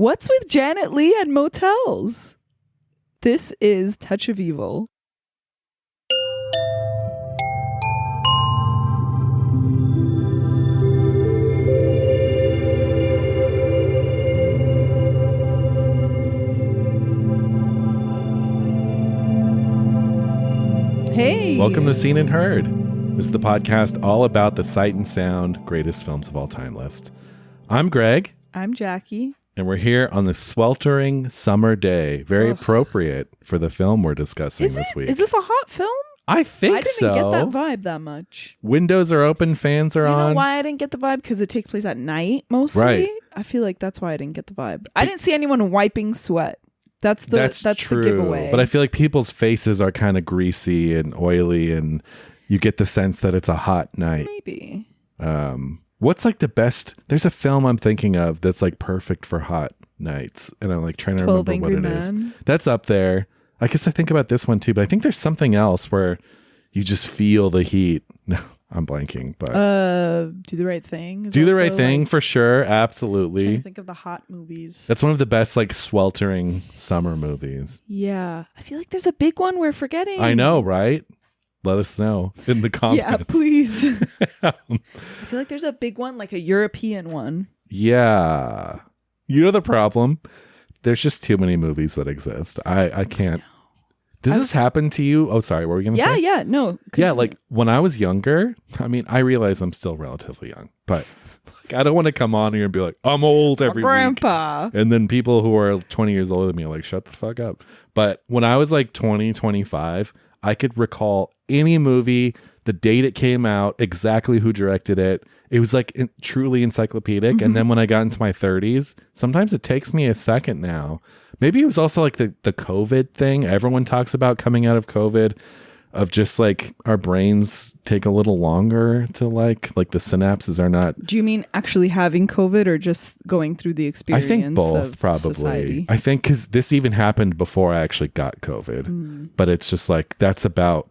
What's with Janet Leigh and motels? This is Touch of Evil. Hey! Welcome to Seen and Heard. This is the podcast all about the sight and sound greatest films of all time list. I'm Greg. I'm Jackie. And we're here on this sweltering summer day. Very appropriate for the film we're discussing this week. Is this a hot film? I think so. I didn't get that vibe that much. Windows are open, fans are on. You know why I didn't get the vibe? Because it takes place at night mostly. Right. I feel like that's why I didn't get the vibe. I didn't see anyone wiping sweat. That's true. The giveaway. But I feel like people's faces are kind of greasy and oily, and you get the sense that it's a hot night. Maybe. What's like the best? There's a film I'm thinking of that's like perfect for hot nights, and I'm like trying to remember what it is. That's up there. I guess I think about this one too, but I think there's something else where you just feel the heat. No, I'm blanking, but Do the Right Thing. Do the Right Thing for sure, absolutely. Trying to think of the hot movies. That's one of the best like sweltering summer movies. Yeah, I feel like there's a big one we're forgetting. I know, right? Let us know in the comments. Yeah, please. I feel like there's a big one, like a European one. Yeah. You know the problem? There's just too many movies that exist. I can't. Does this happen to you? Oh, sorry. What were we going to say? Yeah. No. Continue. Yeah. Like when I was younger, I mean, I realize I'm still relatively young, but like, I don't want to come on here and be like, I'm old every grandpa. week. And then people who are 20 years older than me are like, shut the fuck up. But when I was like 20, 25, I could recall any movie, the date it came out, exactly who directed it. It was like truly encyclopedic. Mm-hmm. And then when I got into my 30s, sometimes it takes me a second now. Maybe it was also like the COVID thing everyone talks about coming out of COVID, of just like our brains take a little longer to like the synapses are not. Do you mean actually having COVID or just going through the experience? I think both, of probably. Society? I think because this even happened before I actually got COVID, but it's just like that's about.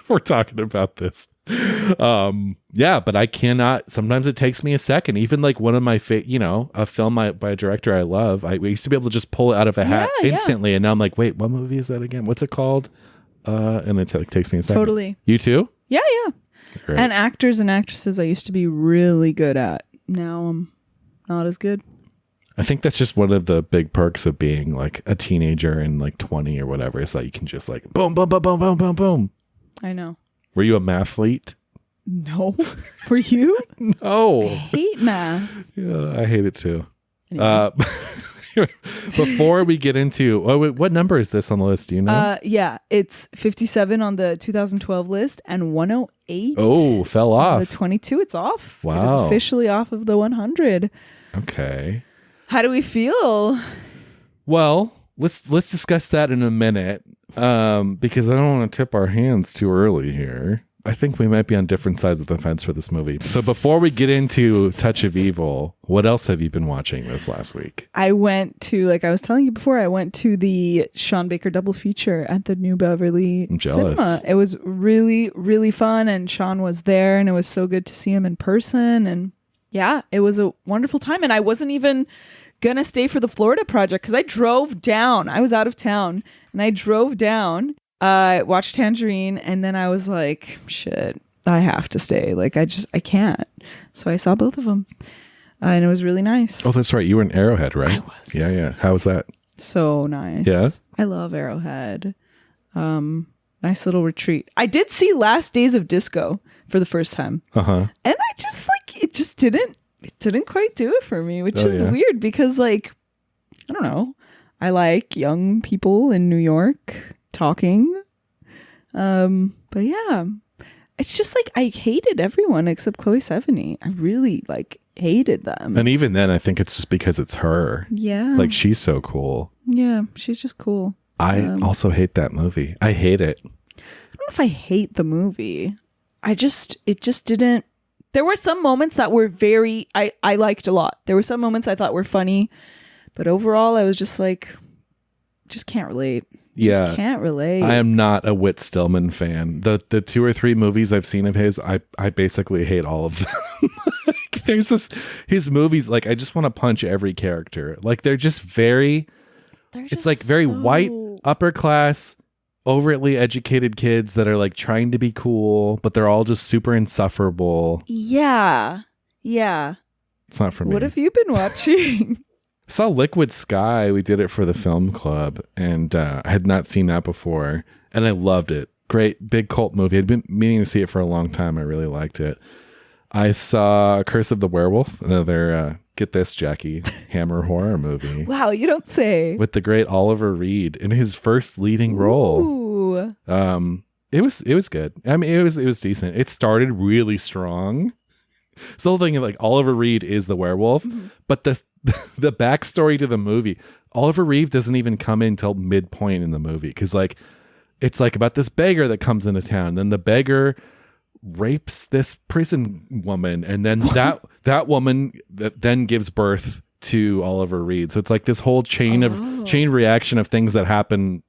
We're talking about this. Yeah, but I cannot. Sometimes it takes me a second. Even like one of my a film by a director I love. We used to be able to just pull it out of a hat instantly, and now I'm like, wait, what movie is that again? What's it called? And it takes me a second. Totally. You too? Yeah. Great. And actors and actresses I used to be really good at. Now I'm not as good. I think that's just one of the big perks of being like a teenager and like 20 or whatever. Is that you can just like boom, boom, boom, boom, boom, boom, boom. I know. Were you a mathlete? No. Were you? No. I hate math. Yeah, I hate it too. Anyway. Before we get into what number is this on the list? Do you know? Yeah, it's 57 on the 2012 list and 108. Oh, fell off. The 22, it's off. Wow. It is officially off of the 100. Okay. How do we feel? Well, let's discuss that in a minute, because I don't want to tip our hands too early here. I think we might be on different sides of the fence for this movie. So before we get into Touch of Evil, what else have you been watching this last week? I went to, like I was telling you before, I went to the Sean Baker double feature at the New Beverly Cinema. It was really, really fun, and Sean was there, and it was so good to see him in person, and yeah, it was a wonderful time. And I wasn't even gonna stay for the Florida project because I drove down. I was out of town, and I drove down. Watched Tangerine, and then I was like, shit, I have to stay. Like, I can't. So I saw both of them, and it was really nice. Oh, that's right. You were in Arrowhead, right? I was. Yeah. How was that? So nice. Yeah? I love Arrowhead. Nice little retreat. I did see Last Days of Disco for the first time. Uh-huh. And I just like, it didn't quite do it for me, which is weird because like, I don't know. I like young people in New York talking. But yeah, it's just like I hated everyone except Chloe Sevigny. I really like hated them. And even then, I think it's just because it's her. Yeah. Like she's so cool. Yeah, she's just cool. I also hate that movie. I hate it. I don't know if I hate the movie. It just didn't. There were some moments that were I liked a lot. There were some moments I thought were funny, but overall I was just like, just can't relate. Just can't relate. I am not a Whit Stillman fan. The 2 or 3 movies I've seen of his, I basically hate all of them. There's his movies, like I just want to punch every character. Like they're just very white, upper class, overtly educated kids that are like trying to be cool, but they're all just super insufferable. Yeah. It's not for me. What have you been watching? I saw Liquid Sky. We did it for the film club, and I had not seen that before, and I loved it. Great, big cult movie. I'd been meaning to see it for a long time. I really liked it. I saw Curse of the Werewolf, another, get this, Jackie, Hammer horror movie. Wow, you don't say. With the great Oliver Reed in his first leading role. It was good. I mean, it was decent. It started really strong. It's the whole thing of like Oliver Reed is the werewolf, but the backstory to the movie, Oliver Reed doesn't even come in till midpoint in the movie because like it's like about this beggar that comes into town. Then the beggar rapes this prison woman, and then that woman that then gives birth to Oliver Reed. So it's like this whole chain reaction of things that happen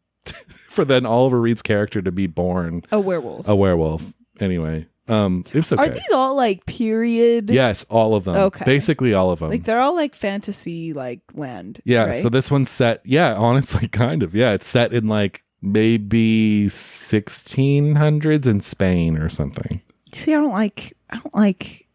for then Oliver Reed's character to be born a werewolf. Anyway. It was okay. Are these all like period? Yes, all of them. Okay. Basically all of them. Like they're all like fantasy like land. Yeah, right? So this one's set, honestly kind of. Yeah, it's set in like maybe 1600s in Spain or something. See, I don't like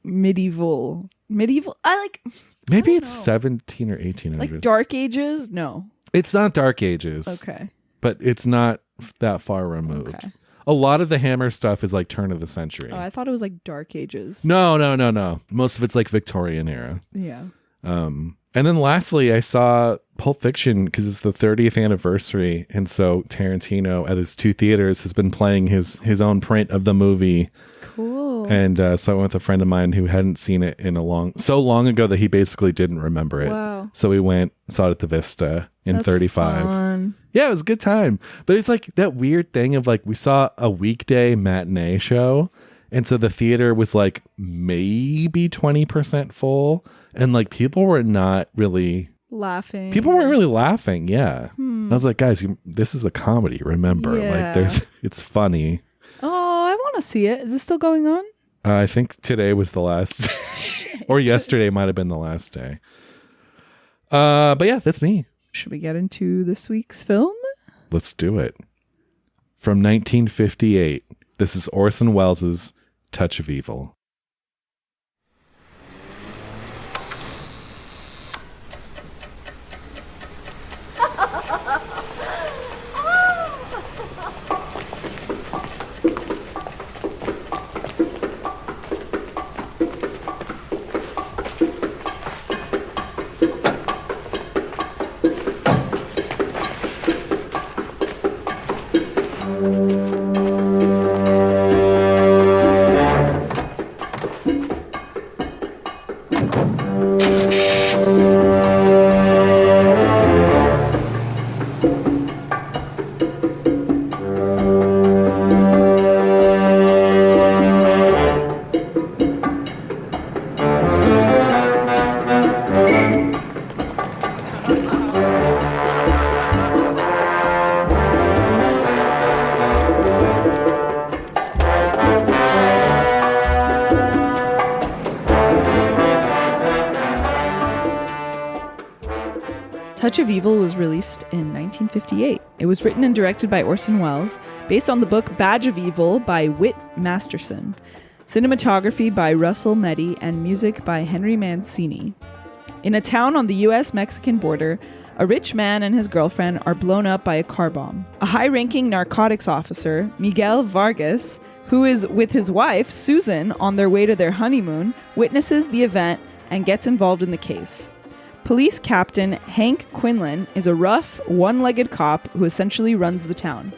medieval. I like maybe it's 17 or 1800s. Like Dark Ages? No. It's not Dark Ages. Okay. But it's not that far removed. Okay. A lot of the Hammer stuff is like turn of the century. Oh, I thought it was like Dark Ages. No. Most of it's like Victorian era. Yeah. And then lastly, I saw Pulp Fiction because it's the 30th anniversary. And so Tarantino at his 2 theaters has been playing his own print of the movie. Cool. And so I went with a friend of mine who hadn't seen it so long ago that he basically didn't remember it. Wow. So we went, saw it at the Vista in That's 35. Fun. Yeah, it was a good time. But it's like that weird thing of like we saw a weekday matinee show. And so the theater was like maybe 20% full. And like people were not really laughing. People weren't really laughing. Yeah. I was like, guys, this is a comedy. Remember, like it's funny. Oh, I want to see it. Is it still going on? I think today was the last or yesterday might have been the last day. But yeah, that's me. Should we get into this week's film? Let's do it. From 1958, this is Orson Welles' Touch of Evil. Touch of Evil was released in 1958. It was written and directed by Orson Welles, based on the book Badge of Evil by Whit Masterson. Cinematography by Russell Meddy and music by Henry Mancini. In a town on the U.S.-Mexican border, a rich man and his girlfriend are blown up by a car bomb. A high-ranking narcotics officer, Miguel Vargas, who is with his wife, Susan, on their way to their honeymoon, witnesses the event and gets involved in the case. Police Captain Hank Quinlan is a rough, one-legged cop who essentially runs the town.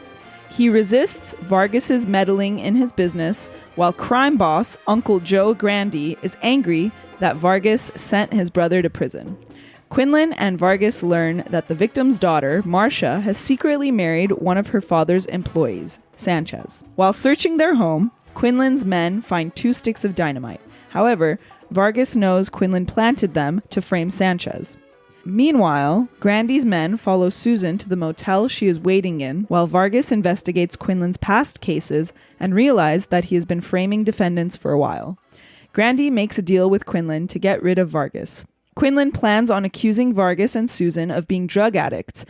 He resists Vargas's meddling in his business, while crime boss Uncle Joe Grandy is angry that Vargas sent his brother to prison. Quinlan and Vargas learn that the victim's daughter, Marcia, has secretly married one of her father's employees, Sanchez. While searching their home, Quinlan's men find 2 sticks of dynamite. However, Vargas knows Quinlan planted them to frame Sanchez. Meanwhile, Grandy's men follow Susan to the motel she is waiting in, while Vargas investigates Quinlan's past cases and realizes that he has been framing defendants for a while. Grandy makes a deal with Quinlan to get rid of Vargas. Quinlan plans on accusing Vargas and Susan of being drug addicts,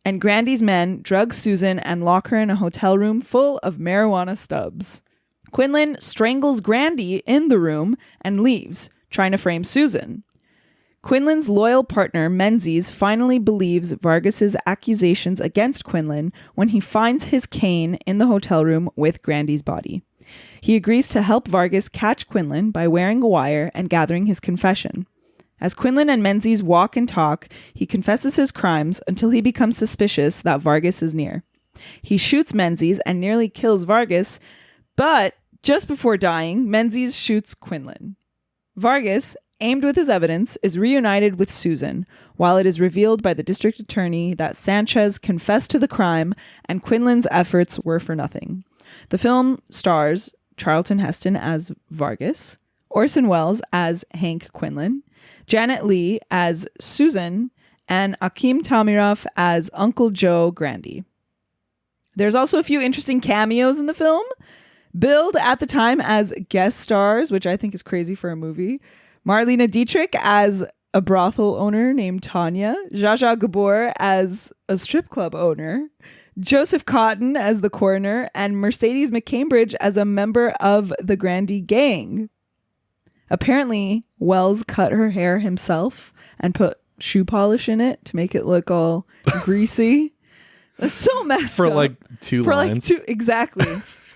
and Grandy's men drug Susan and lock her in a hotel room full of marijuana stubs. Quinlan strangles Grandy in the room and leaves, trying to frame Susan. Quinlan's loyal partner, Menzies, finally believes Vargas's accusations against Quinlan when he finds his cane in the hotel room with Grandy's body. He agrees to help Vargas catch Quinlan by wearing a wire and gathering his confession. As Quinlan and Menzies walk and talk, he confesses his crimes until he becomes suspicious that Vargas is near. He shoots Menzies and nearly kills Vargas, but just before dying, Menzies shoots Quinlan. Vargas, aimed with his evidence, is reunited with Susan, while it is revealed by the district attorney that Sanchez confessed to the crime and Quinlan's efforts were for nothing. The film stars Charlton Heston as Vargas, Orson Welles as Hank Quinlan, Janet Leigh as Susan, and Akim Tamiroff as Uncle Joe Grandy. There's also a few interesting cameos in the film, billed at the time as guest stars, which I think is crazy for a movie. Marlene Dietrich as a brothel owner named Tanya, Zsa Zsa Gabor as a strip club owner, Joseph Cotton as the coroner, and Mercedes McCambridge as a member of the Grandy gang. Apparently, Wells cut her hair himself and put shoe polish in it to make it look all greasy. That's so messed for up. like two lines. Exactly.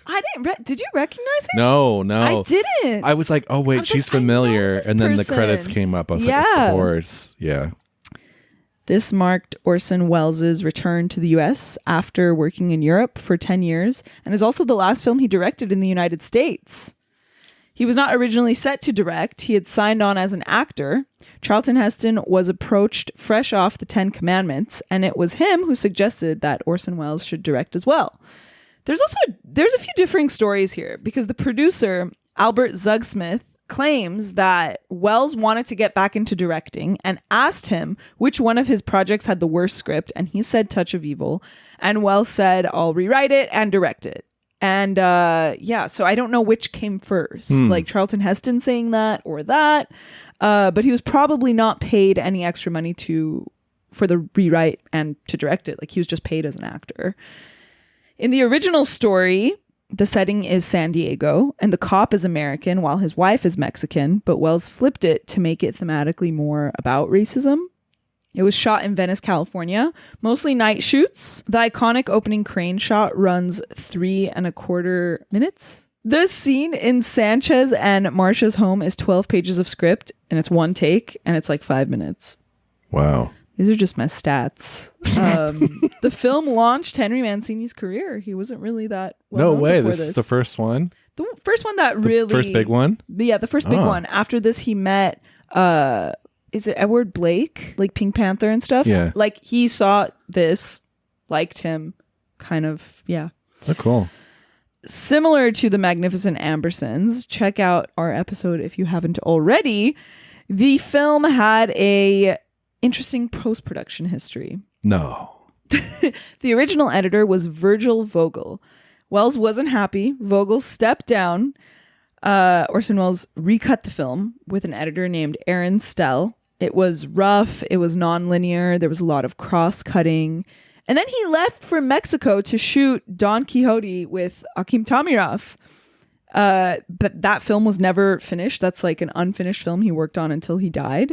I didn't. Did you recognize her? No. I didn't. I was like, oh wait, she's familiar, and then the credits came up. I was like, of course, yeah. This marked Orson Welles' return to the U.S. after working in Europe for 10 years, and is also the last film he directed in the United States. He was not originally set to direct. He had signed on as an actor. Charlton Heston was approached fresh off the 10 Commandments, and it was him who suggested that Orson Welles should direct as well. There's a few differing stories here, because the producer, Albert Zugsmith, claims that Welles wanted to get back into directing and asked him which one of his projects had the worst script, and he said Touch of Evil, and Welles said, I'll rewrite it and direct it. And so I don't know which came first, like Charlton Heston saying that or that, but he was probably not paid any extra money for the rewrite and to direct it. Like, he was just paid as an actor. In the original story, the setting is San Diego, and the cop is American while his wife is Mexican, but Welles flipped it to make it thematically more about racism. It was shot in Venice, California, mostly night shoots. The iconic opening crane shot runs 3.25 minutes. The scene in Sanchez and Marcia's home is 12 pages of script, and it's one take, and it's like 5 minutes. Wow. These are just my stats. The film launched Henry Mancini's career. He wasn't really that well known. No way. This is the first one? The first one that really... The first big one? Yeah, the first big one. After this, he met... is it Edward Blake? Like Pink Panther and stuff? Yeah. Like, he saw this, liked him, kind of, yeah. Oh, cool. Similar to the Magnificent Ambersons, check out our episode if you haven't already. The film had a interesting post-production history. No. The original editor was Virgil Vogel. Welles wasn't happy. Vogel stepped down. Orson Welles recut the film with an editor named Aaron Stell. It was rough. It was non-linear. There was a lot of cross-cutting. And then he left for Mexico to shoot Don Quixote with Akim Tamiroff. But that film was never finished. That's like an unfinished film he worked on until he died.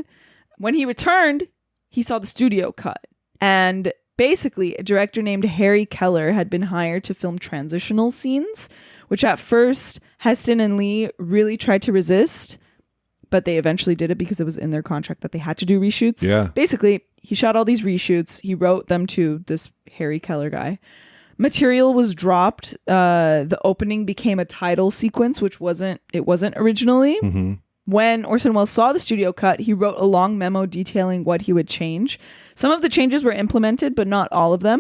When he returned, he saw the studio cut. And basically, a director named Harry Keller had been hired to film transitional scenes, which at first Heston and Leigh really tried to resist, but they eventually did it because it was in their contract that they had to do reshoots. Yeah. Basically, he shot all these reshoots. He wrote them to this Harry Keller guy. Material was dropped. The opening became a title sequence, which wasn't originally. Mm-hmm. When Orson Welles saw the studio cut, he wrote a long memo detailing what he would change. Some of the changes were implemented, but not all of them.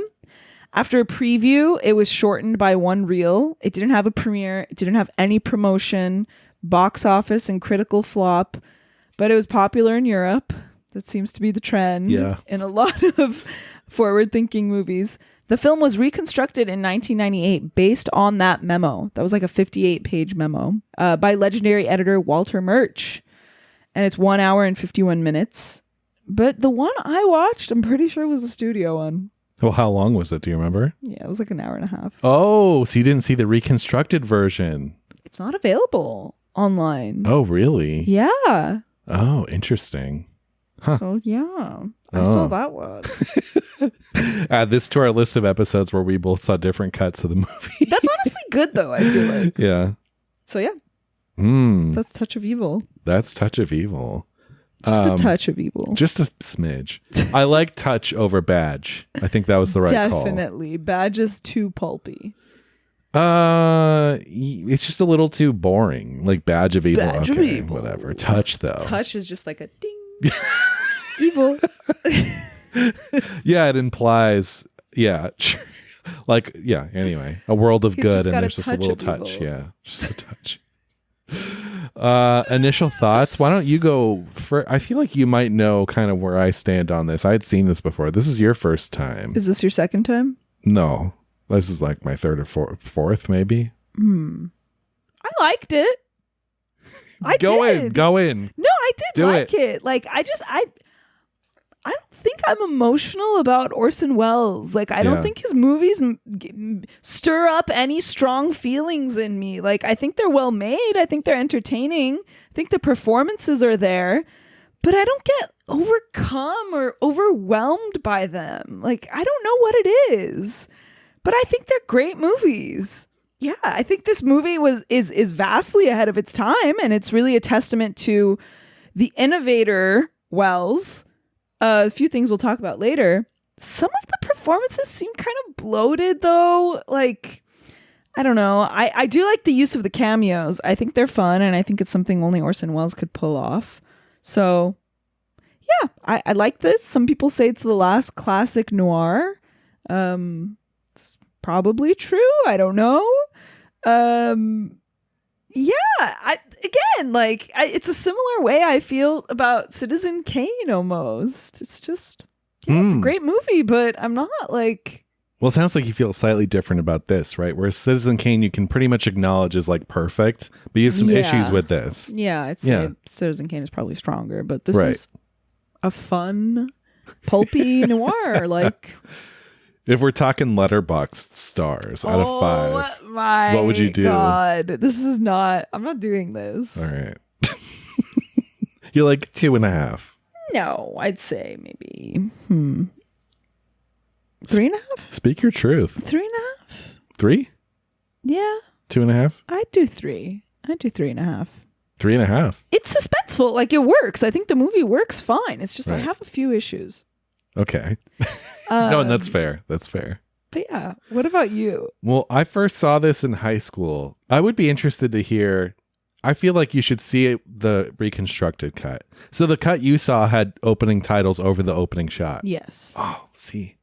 After a preview, it was shortened by one reel. It didn't have a premiere. It didn't have any promotion, box office, and critical flop, but it was popular in Europe. That seems to be the trend Yeah. in a lot of forward-thinking movies. The film was reconstructed in 1998 based on that memo. That was like a 58-page memo by legendary editor Walter Murch. And it's 1 hour and 51 minutes. But the one I watched, I'm pretty sure was a studio one. Well, how long was it? Do you remember? Yeah, it was like an hour and a half. Oh, so you didn't see the reconstructed version? It's not available online. Oh, really? Yeah. Oh, interesting. Huh. Oh, yeah. I saw that one. Add this to our list of episodes where we both saw different cuts of the movie. That's honestly good, though, I feel like. Yeah. So, yeah. Mm, That's Touch of Evil. that's Touch of Evil. Just a touch of evil. Just a smidge. I like Touch over Badge. I think that was the right call. Definitely. Badge is too pulpy. It's just a little too boring. Like Badge of Evil. Badge of okay, Evil. whatever. Touch though. Touch is just like a ding. Evil. Yeah, it implies. Yeah, like yeah. Anyway, a world of He's good, just and got a there's just a touch little of touch. evil. Yeah, just a touch. Initial thoughts. Why don't you go for? I feel like you might know kind of where I stand on this. I had seen this before. This is your first time. Is this your second time? No, this is like my third or fourth, maybe. I liked it. I Go did. in. No, I did Do like it. Like I don't think I'm emotional about Orson Welles. Like I Yeah. don't think his movies stir up any strong feelings in me. Like I think they're well made. I think they're entertaining. I think the performances are there, but I don't get overcome or overwhelmed by them. Like I don't know what it is, but I think they're great movies. Yeah, I think this movie is vastly ahead of its time, and it's really a testament to the innovator Welles. A few things we'll talk about later. Some of the performances seem kind of bloated, though. Like, I don't know. I do like the use of the cameos. I think they're fun, and I think it's something only Orson Welles could pull off. So, yeah, I like this. Some people say it's the last classic noir. It's probably true. I don't know. Yeah, it's a similar way I feel about Citizen Kane almost. It's just, it's a great movie, but I'm not like... Well, it sounds like you feel slightly different about this, right? Whereas Citizen Kane, you can pretty much acknowledge is like perfect, but you have some issues with this. Yeah, I'd say Citizen Kane is probably stronger, but this is a fun, pulpy noir. Like... If we're talking Letterboxd stars out of 5, my what would you do? God, this is not... I'm not doing this. All right. You're like 2.5. No, I'd say maybe 3.5. Speak your truth. 3.5. 3? Yeah, 2.5? I'd do 3. I'd do 3.5. 3.5. It's suspenseful. Like it works. I think the movie works fine. It's just I Right. have a few issues. Okay. No, and that's fair. That's fair. But yeah, what about you? Well, I first saw this in high school. I would be interested to hear. I feel like you should see the reconstructed cut. So the cut you saw had opening titles over the opening shot. Yes. Oh, see.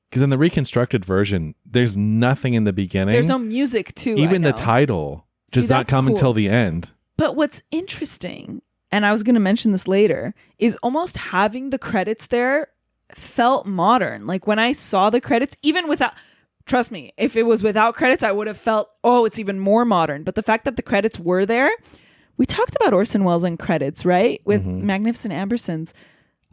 Because in the reconstructed version, there's nothing in the beginning. There's no music too. Even the title does not come until the end. But what's interesting, and I was going to mention this later, is almost having the credits there felt modern. Like when I saw the credits, even without, trust me, if it was without credits, I would have felt, oh, it's even more modern. But the fact that the credits were there, we talked about Orson Welles and credits, right? With Magnificent Ambersons.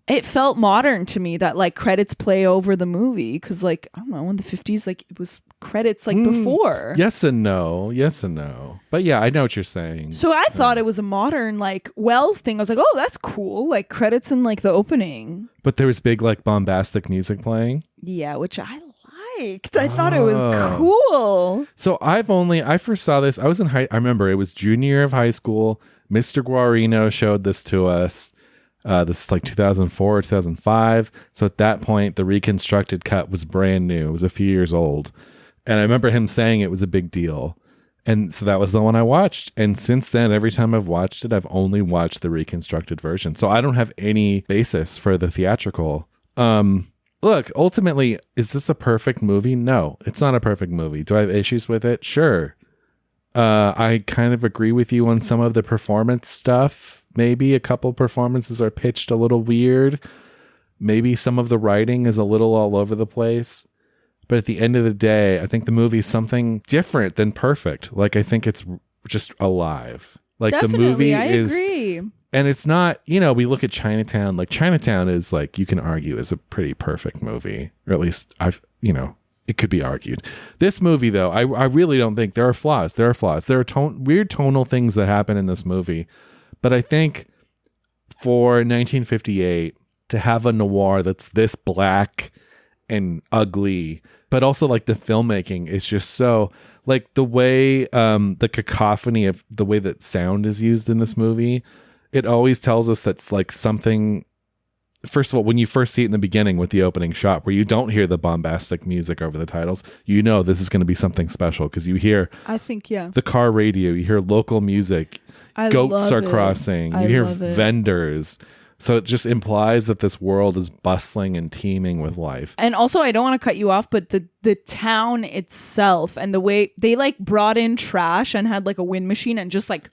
It felt modern to me that like credits play over the movie because like, I don't know, in the 50s, like it was credits like before. Yes and no. Yes and no. But yeah, I know what you're saying. So I thought it was a modern like Wells thing. I was like, oh, that's cool. Like credits in like the opening. But there was big like bombastic music playing. Yeah, which I liked. I thought it was cool. So I first saw this. I was in I remember it was junior year of high school. Mr. Guarino showed this to us. This is like 2004 or 2005. So at that point, the reconstructed cut was brand new. It was a few years old. And I remember him saying it was a big deal. And so that was the one I watched. And since then, every time I've watched it, I've only watched the reconstructed version. So I don't have any basis for the theatrical. Look, ultimately, is this a perfect movie? No, it's not a perfect movie. Do I have issues with it? Sure. I kind of agree with you on some of the performance stuff. maybe a couple performances are pitched a little weird. Maybe some of the writing is a little all over the place. But at the end of the day, I think the movie is something different than perfect. Like, I think it's just alive. Like, Definitely, the movie I is... agree. And it's not, we look at Chinatown. Like, Chinatown is, like, you can argue is a pretty perfect movie. Or at least, it could be argued. This movie, though, I really don't think there are flaws. There are weird tonal things that happen in this movie. But I think for 1958, to have a noir that's this black and ugly, but also, like, the filmmaking is just so... Like, the way, the cacophony of the way that sound is used in this movie... It always tells us that's like something. First of all, when you first see it in the beginning with the opening shot, where you don't hear the bombastic music over the titles, this is going to be something special because you hear. I think the car radio, you hear local music, goats are crossing, you hear vendors. So it just implies that this world is bustling and teeming with life. And also, I don't want to cut you off, but the town itself and the way they like brought in trash and had like a wind machine and just like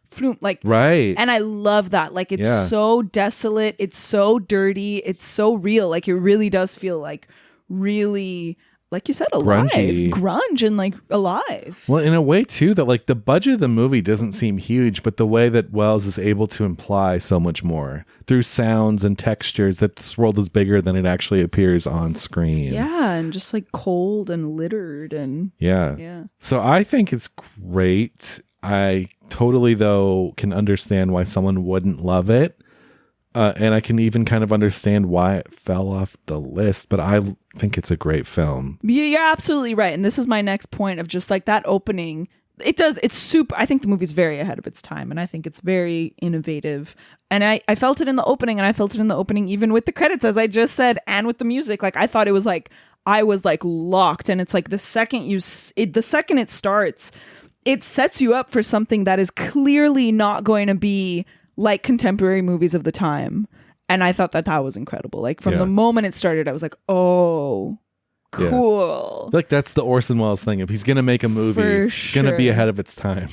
right. And I love that. Like, it's so desolate, it's so dirty, it's so real. Like, it really does feel like really, like you said, alive, grunge and like alive. Well, in a way too, that like the budget of the movie doesn't seem huge, but the way that Wells is able to imply so much more through sounds and textures, that this world is bigger than it actually appears on screen. Yeah, and just like cold and littered and yeah. So I think it's great. I totally, though, can understand why someone wouldn't love it. And I can even kind of understand why it fell off the list, but I think it's a great film. You're absolutely right. And this is my next point of just like that opening. It's super. I think the movie's very ahead of its time, and I think it's very innovative. And I felt it in the opening, and I felt it in the opening even with the credits, as I just said, and with the music. Like, I thought it was like, I was like locked, and it's like the second it starts, it sets you up for something that is clearly not going to be like contemporary movies of the time. And I thought that was incredible. Like, from the moment it started, I was like, oh, cool. Like, that's the Orson Welles thing. If he's going to make a movie, it's going to be ahead of its time.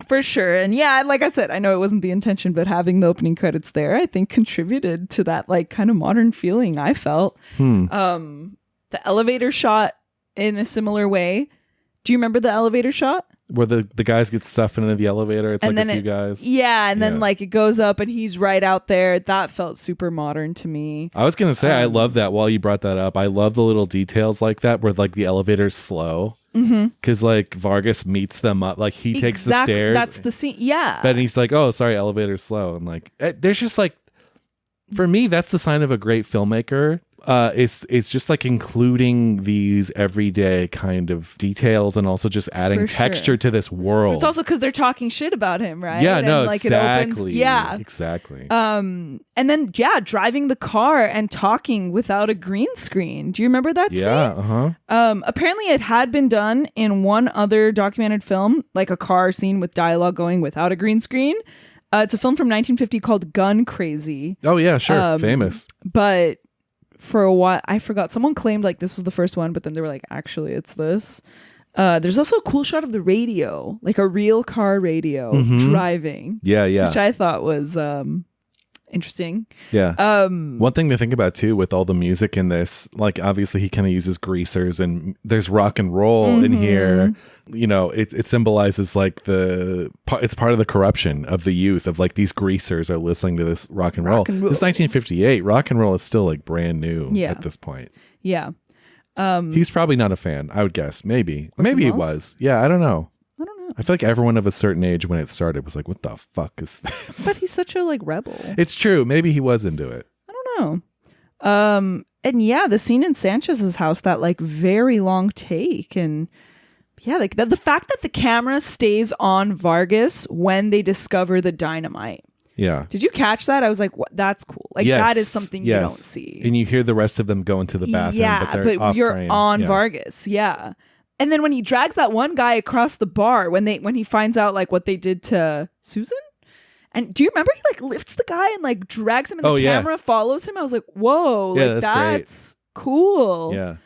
For sure. And yeah, like I said, I know it wasn't the intention, but having the opening credits there, I think contributed to that like kind of modern feeling I felt. The elevator shot in a similar way. Do you remember the elevator shot? Where the guys get stuffed into the elevator. It's and like a few guys. Yeah, and then like it goes up and he's right out there. That felt super modern to me. I was going to say, I love that while you brought that up. I love the little details like that where like the elevator's slow. Because like Vargas meets them up. Like he takes the stairs. That's the scene. Yeah. But he's like, oh, sorry, elevator's slow. And like, there's just like, for me, that's the sign of a great filmmaker. It's just like including these everyday kind of details and also just adding texture to this world. But it's also because they're talking shit about him, right? Yeah, and no, like exactly. It opens, exactly. And then driving the car and talking without a green screen. Do you remember that scene? Yeah, apparently it had been done in one other documented film, like a car scene with dialogue going without a green screen. It's a film from 1950 called Gun Crazy. Oh yeah, sure, famous. But for a while, I forgot. Someone claimed like this was the first one, but then they were like, actually, it's this. There's also a cool shot of the radio, like a real car radio driving. Yeah. Which I thought was interesting. Yeah. One thing to think about too with all the music in this, like obviously he kind of uses greasers and there's rock and roll in here. You know, it symbolizes like it's part of the corruption of the youth of like these greasers are listening to this rock and roll. This is 1958. Rock and roll is still like brand new at this point. Yeah. He's probably not a fan, I would guess. Maybe he was. Yeah, I don't know. I feel like everyone of a certain age when it started was like, what the fuck is this? But he's such a like rebel. It's true. Maybe he was into it. I don't know. And yeah, the scene in Sanchez's house, that like very long take, and yeah, like the fact that the camera stays on Vargas when they discover the dynamite. Yeah. Did you catch that? I was like, what? That's cool. Like that is something you don't see. And you hear the rest of them go into the bathroom, but you're frame. on Vargas. Yeah. And then when he drags that one guy across the bar, when he finds out like what they did to Susan, and do you remember he like lifts the guy and like drags him, and the camera follows him? I was like, whoa, like that's cool. Yeah,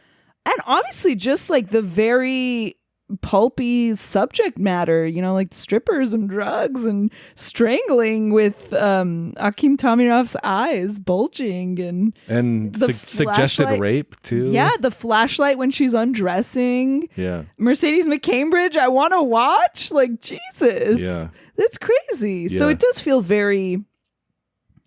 and obviously just like the very pulpy subject matter, you know, like strippers and drugs and strangling with Akim Tamirov's eyes bulging and suggested rape too. Yeah, the flashlight when she's undressing. Yeah. Mercedes McCambridge, I want to watch. Like, Jesus. Yeah. That's crazy. Yeah. So it does feel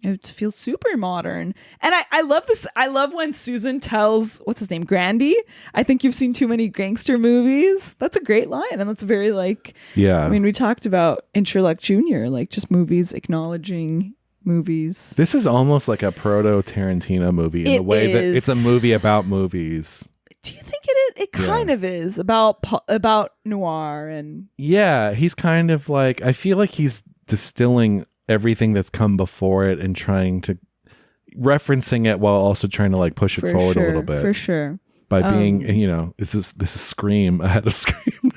it feels super modern. And I love this. I love when Susan tells, what's his name? Grandy. I think you've seen too many gangster movies. That's a great line. And that's very like, yeah. I mean, we talked about in Sherlock Jr., like just movies acknowledging movies. This is almost like a proto Tarantino movie in the way that it's a movie about movies. Do you think it is? It kind of is about noir and. Yeah. He's kind of like, I feel like he's distilling everything that's come before it and referencing it while also trying to like push it forward a little bit. For sure. By being, you know, this is Scream ahead of Scream.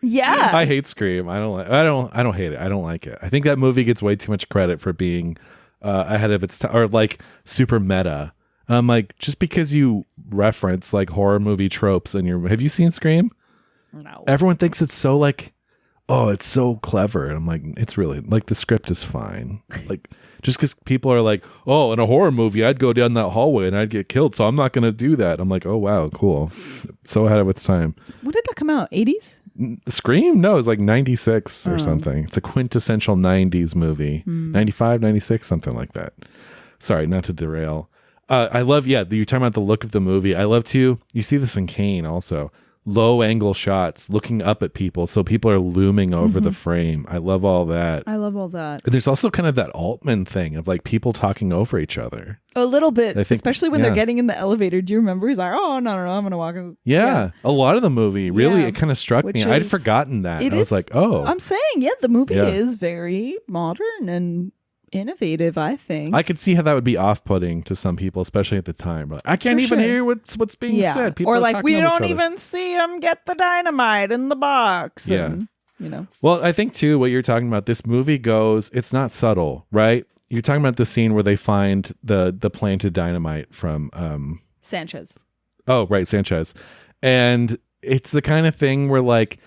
Yeah. I hate Scream. I don't hate it. I don't like it. I think that movie gets way too much credit for being ahead of its time, or like super meta. Like just because you reference like horror movie tropes have you seen Scream? No. Everyone thinks it's so like, oh, it's so clever. And I'm like, it's really like the script is fine. Like just because people are like, oh, in a horror movie, I'd go down that hallway and I'd get killed. So I'm not going to do that. I'm like, oh, wow, cool. So ahead of its time. When did that come out? 80s? Scream? No, it's like 96 or something. It's a quintessential 90s movie. 95, 96, something like that. Sorry, not to derail. I love, you're talking about the look of the movie. I love you see this in Kane also. Low angle shots looking up at people, so people are looming over the frame. I love all that. And there's also kind of that Altman thing of like people talking over each other a little bit, especially when they're getting in the elevator. Do you remember? He's like, oh, no, I'm gonna walk. Yeah, a lot of the movie really it kind of struck me. I'd forgotten that. I was like, oh, I'm saying the movie is very modern and innovative. I think I could see how that would be off-putting to some people, especially at the time. But I can't even hear what's being said. People or are like we don't over even see him get the dynamite in the box. Yeah, and, you know. Well, I think too what you're talking about. This movie goes. It's not subtle, right? You're talking about the scene where they find the planted dynamite from Sanchez. Oh, right, Sanchez, and it's the kind of thing where like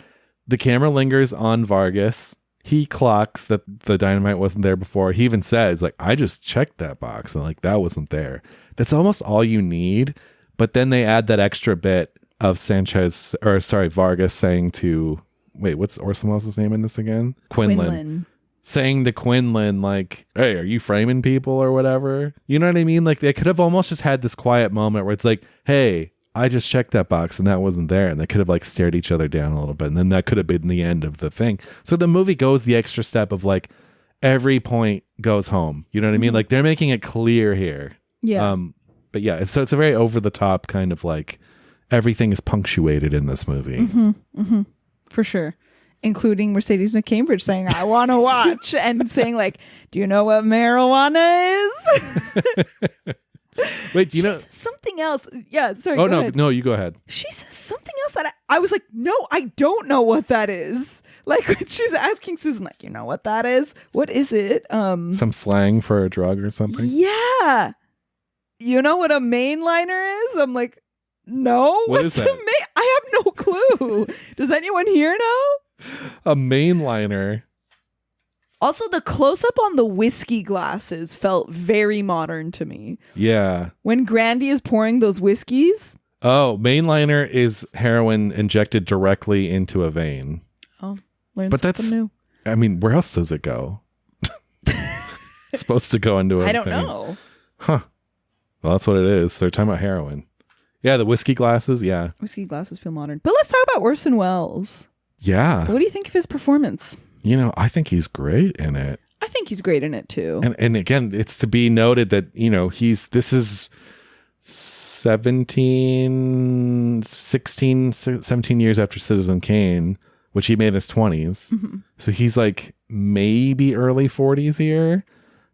the camera lingers on Vargas. He clocks that the dynamite wasn't there before. He even says, like, I just checked that box and like that wasn't there. That's almost all you need. But then they add that extra bit of Vargas saying to, what's Orson Welles' name in this again? Quinlan. Saying to Quinlan, like, hey, are you framing people or whatever? You know what I mean? Like they could have almost just had this quiet moment where it's like, hey, I just checked that box and that wasn't there. And they could have like stared each other down a little bit. And then that could have been the end of the thing. So the movie goes the extra step of like every point goes home. You know what I mean? Like they're making it clear here. Yeah. But yeah, so it's a very over the top kind of like everything is punctuated in this movie. For sure. Including Mercedes McCambridge saying, I want to watch and saying like, do you know what marijuana is? Wait, do you know something else? Yeah, sorry. Oh, no, you go ahead. She says something else that I was like, no, I don't know what that is. Like when she's asking Susan, like, you know what that is? What is it? Some slang for a drug or something? Yeah. You know what a mainliner is? I'm like, no. What's that? I have no clue. Does anyone here know? A mainliner. Also, the close-up on the whiskey glasses felt very modern to me. Yeah. When Grandy is pouring those whiskeys. Oh, mainliner is heroin injected directly into a vein. Oh, but that's new. I mean, where else does it go? It's supposed to go into a I don't vein. know. Huh. Well, that's what it is. They're talking about heroin. Yeah, the whiskey glasses. Yeah. Whiskey glasses feel modern. But let's talk about Orson Welles. Yeah. What do you think of his performance? You know, I think he's great in it. I think he's great in it too. And again, it's to be noted that, you know, this is 17 years after Citizen Kane, which he made in his 20s. Mm-hmm. So he's like maybe early 40s here,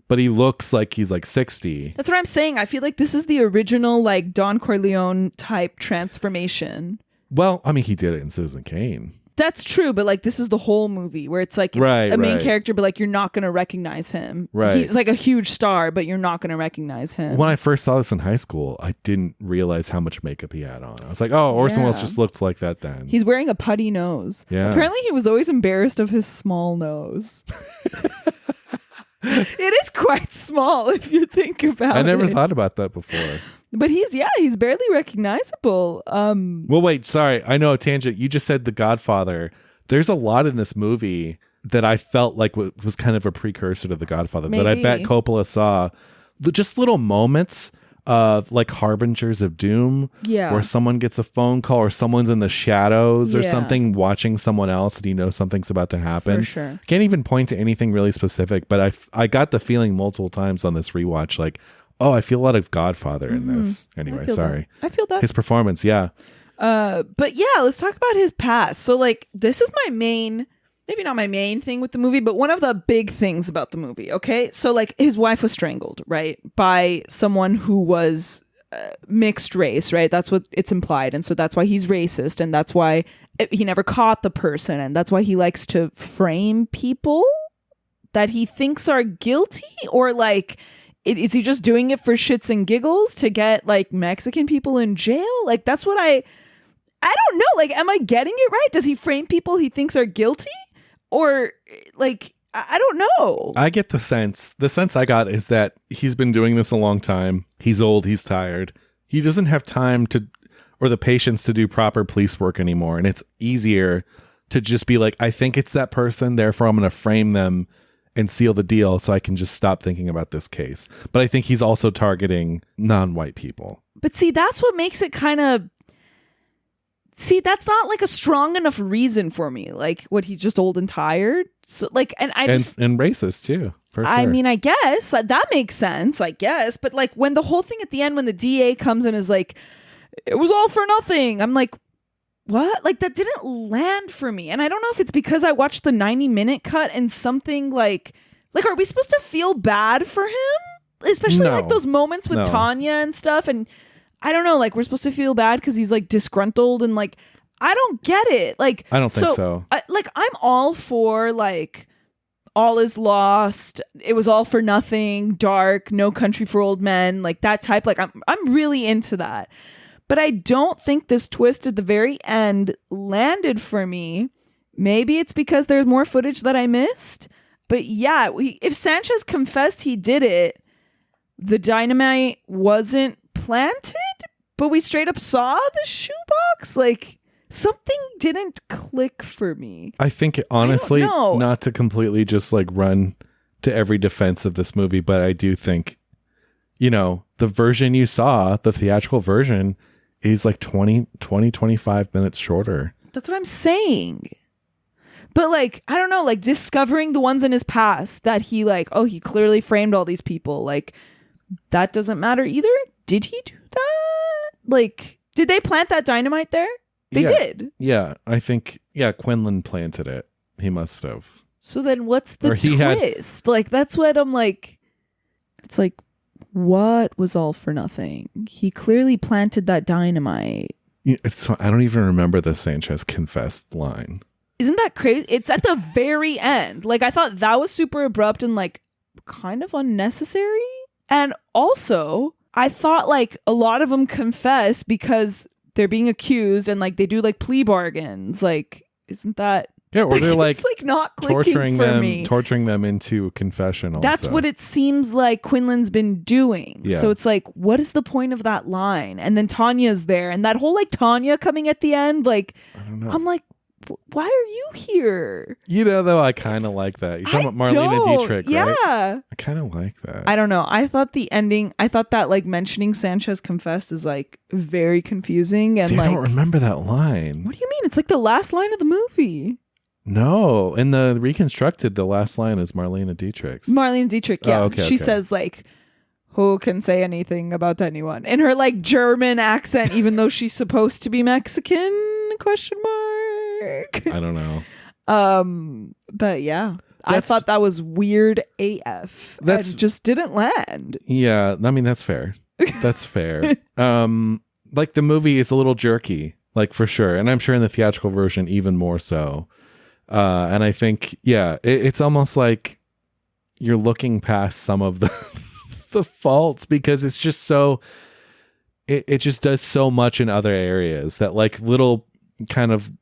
but he looks like he's like 60. That's what I'm saying. I feel like this is the original like Don Corleone type transformation. Well, I mean, he did it in Citizen Kane. That's true, but like this is the whole movie where it's like a main character, but like you're not going to recognize him. Right. He's like a huge star, but you're not going to recognize him. When I first saw this in high school, I didn't realize how much makeup he had on. I was like, oh, Orson Welles just looked like that then. He's wearing a putty nose. Yeah. Apparently he was always embarrassed of his small nose. It is quite small if you think about it. I never thought about that before. But he's barely recognizable. Well, wait, sorry. I know, tangent. You just said The Godfather. There's a lot in this movie that I felt like was kind of a precursor to The Godfather that I bet Coppola saw. Just little moments of like harbingers of doom, where someone gets a phone call or someone's in the shadows or something watching someone else and you know something's about to happen. For sure. Can't even point to anything really specific, but I got the feeling multiple times on this rewatch, like, oh, I feel a lot of Godfather in this. Anyway, sorry. I feel that. His performance, yeah. But yeah, let's talk about his past. So like, this is my main, maybe not my main thing with the movie, but one of the big things about the movie. Okay. So like his wife was strangled, right? By someone who was mixed race, right? That's what it's implied. And so that's why he's racist. And that's why he never caught the person. And that's why he likes to frame people that he thinks are guilty, or like, is he just doing it for shits and giggles to get like Mexican people in jail? Like that's what I don't know. Like, am I getting it right? Does he frame people he thinks are guilty? Or like, I don't know. I get the sense I got is that he's been doing this a long time. He's old. He's tired. He doesn't have time or the patience to do proper police work anymore. And it's easier to just be like, I think it's that person. Therefore, I'm going to frame them and seal the deal so I can just stop thinking about this case. But I think he's also targeting non-white people. But see, that's what makes it kind of... See, that's not like a strong enough reason for me. Like, what, he's just old and tired? So, like, and racist too, for sure. I mean, I guess that makes sense, I guess. But like, when the whole thing at the end, when the DA comes in is like, it was all for nothing. I'm like, what? Like, that didn't land for me. And I don't know if it's because I watched the 90-minute cut and something like, are we supposed to feel bad for him? Especially like those moments with Tanya and stuff. And I don't know, like, we're supposed to feel bad because he's like disgruntled and like, I don't get it. Like, I don't think so. I'm all for like, all is lost. It was all for nothing. Dark. No Country for Old Men. Like that type. Like, I'm really into that. But I don't think this twist at the very end landed for me. Maybe it's because there's more footage that I missed. But yeah, if Sanchez confessed he did it, the dynamite wasn't planted, but we straight up saw the shoebox. Like, something didn't click for me. I think, honestly, not to completely just like run to every defense of this movie, but I do think, the version you saw, the theatrical version, is like 25 minutes shorter. That's what I'm saying. But like, I don't know, like discovering the ones in his past that he like, oh, he clearly framed all these people. Like, that doesn't matter either. Did he do that? Like, did they plant that dynamite there? They did. Yeah, I think, Quinlan planted it. He must have. So then what's the twist? Like, that's what I'm like, it's like, what was all for nothing? He clearly planted that dynamite. I don't even remember the Sanchez confessed line. Isn't that crazy? It's at the very end. Like, I thought that was super abrupt and like kind of unnecessary. And also, I thought like a lot of them confess because they're being accused and like they do like plea bargains. Like, isn't that... Yeah, or they're like, it's like not torturing them into confession. Also. That's what it seems like Quinlan's been doing. Yeah. So it's like, what is the point of that line? And then Tanya's there, and that whole like Tanya coming at the end, like, I don't know. I'm like, why are you here? Though I kind of like that. You're talking about Marlene Dietrich, right? Yeah, I kind of like that. I don't know. I thought the ending. I thought that like mentioning Sanchez confessed is like very confusing. And I don't remember that line. What do you mean? It's like the last line of the movie. No, in the reconstructed, the last line is Marlene Dietrich's. Marlene Dietrich, yeah. She says like, who can say anything about anyone? In her like German accent, even though she's supposed to be Mexican, ? I don't know. But yeah, I thought that was weird AF. That just didn't land. Yeah, I mean, that's fair. That's fair. Like the movie is a little jerky. like for sure. And I'm sure in the theatrical version even more so. And I think, it's almost like you're looking past some of the the faults because it's just so it just does so much in other areas that like little kind of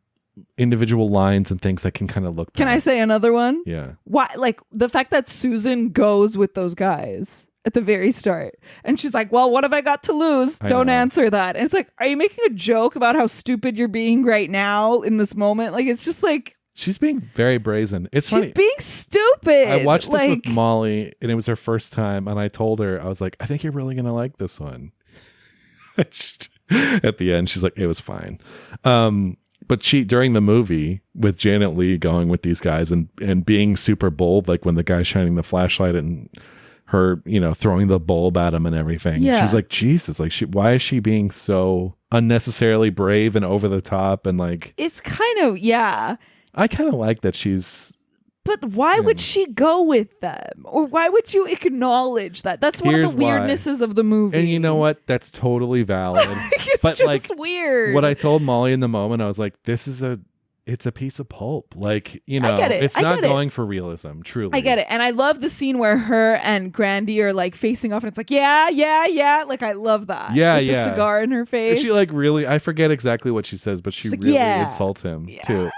individual lines and things that can kind of look past. Can I say another one? Yeah. Why, like the fact that Susan goes with those guys at the very start and she's like, well, what have I got to lose? Don't answer that. And it's like, are you making a joke about how stupid you're being right now in this moment? Like, it's just like, she's being very brazen. It's funny. She's being stupid. I watched this with Molly and it was her first time and I told her, I was like, I think you're really going to like this one. At the end, she's like, it was fine. But she, during the movie with Janet Leigh going with these guys and being super bold, like when the guy's shining the flashlight and her, throwing the bulb at him and everything. Yeah. She's like, Jesus, like why is she being so unnecessarily brave and over the top? And like, it's kind of, I kind of like that she's. But why would she go with them? Or why would you acknowledge that? That's one of the weirdnesses of the movie. And you know what? That's totally valid. It's but just like weird. What I told Molly in the moment, I was like, it's a piece of pulp. Like, I get it. It's not going for realism, truly. I get it. And I love the scene where her and Grandy are like facing off and it's like, yeah. Like, I love that. Yeah, with the cigar in her face. And she like really, I forget exactly what she says, but she really insults him too.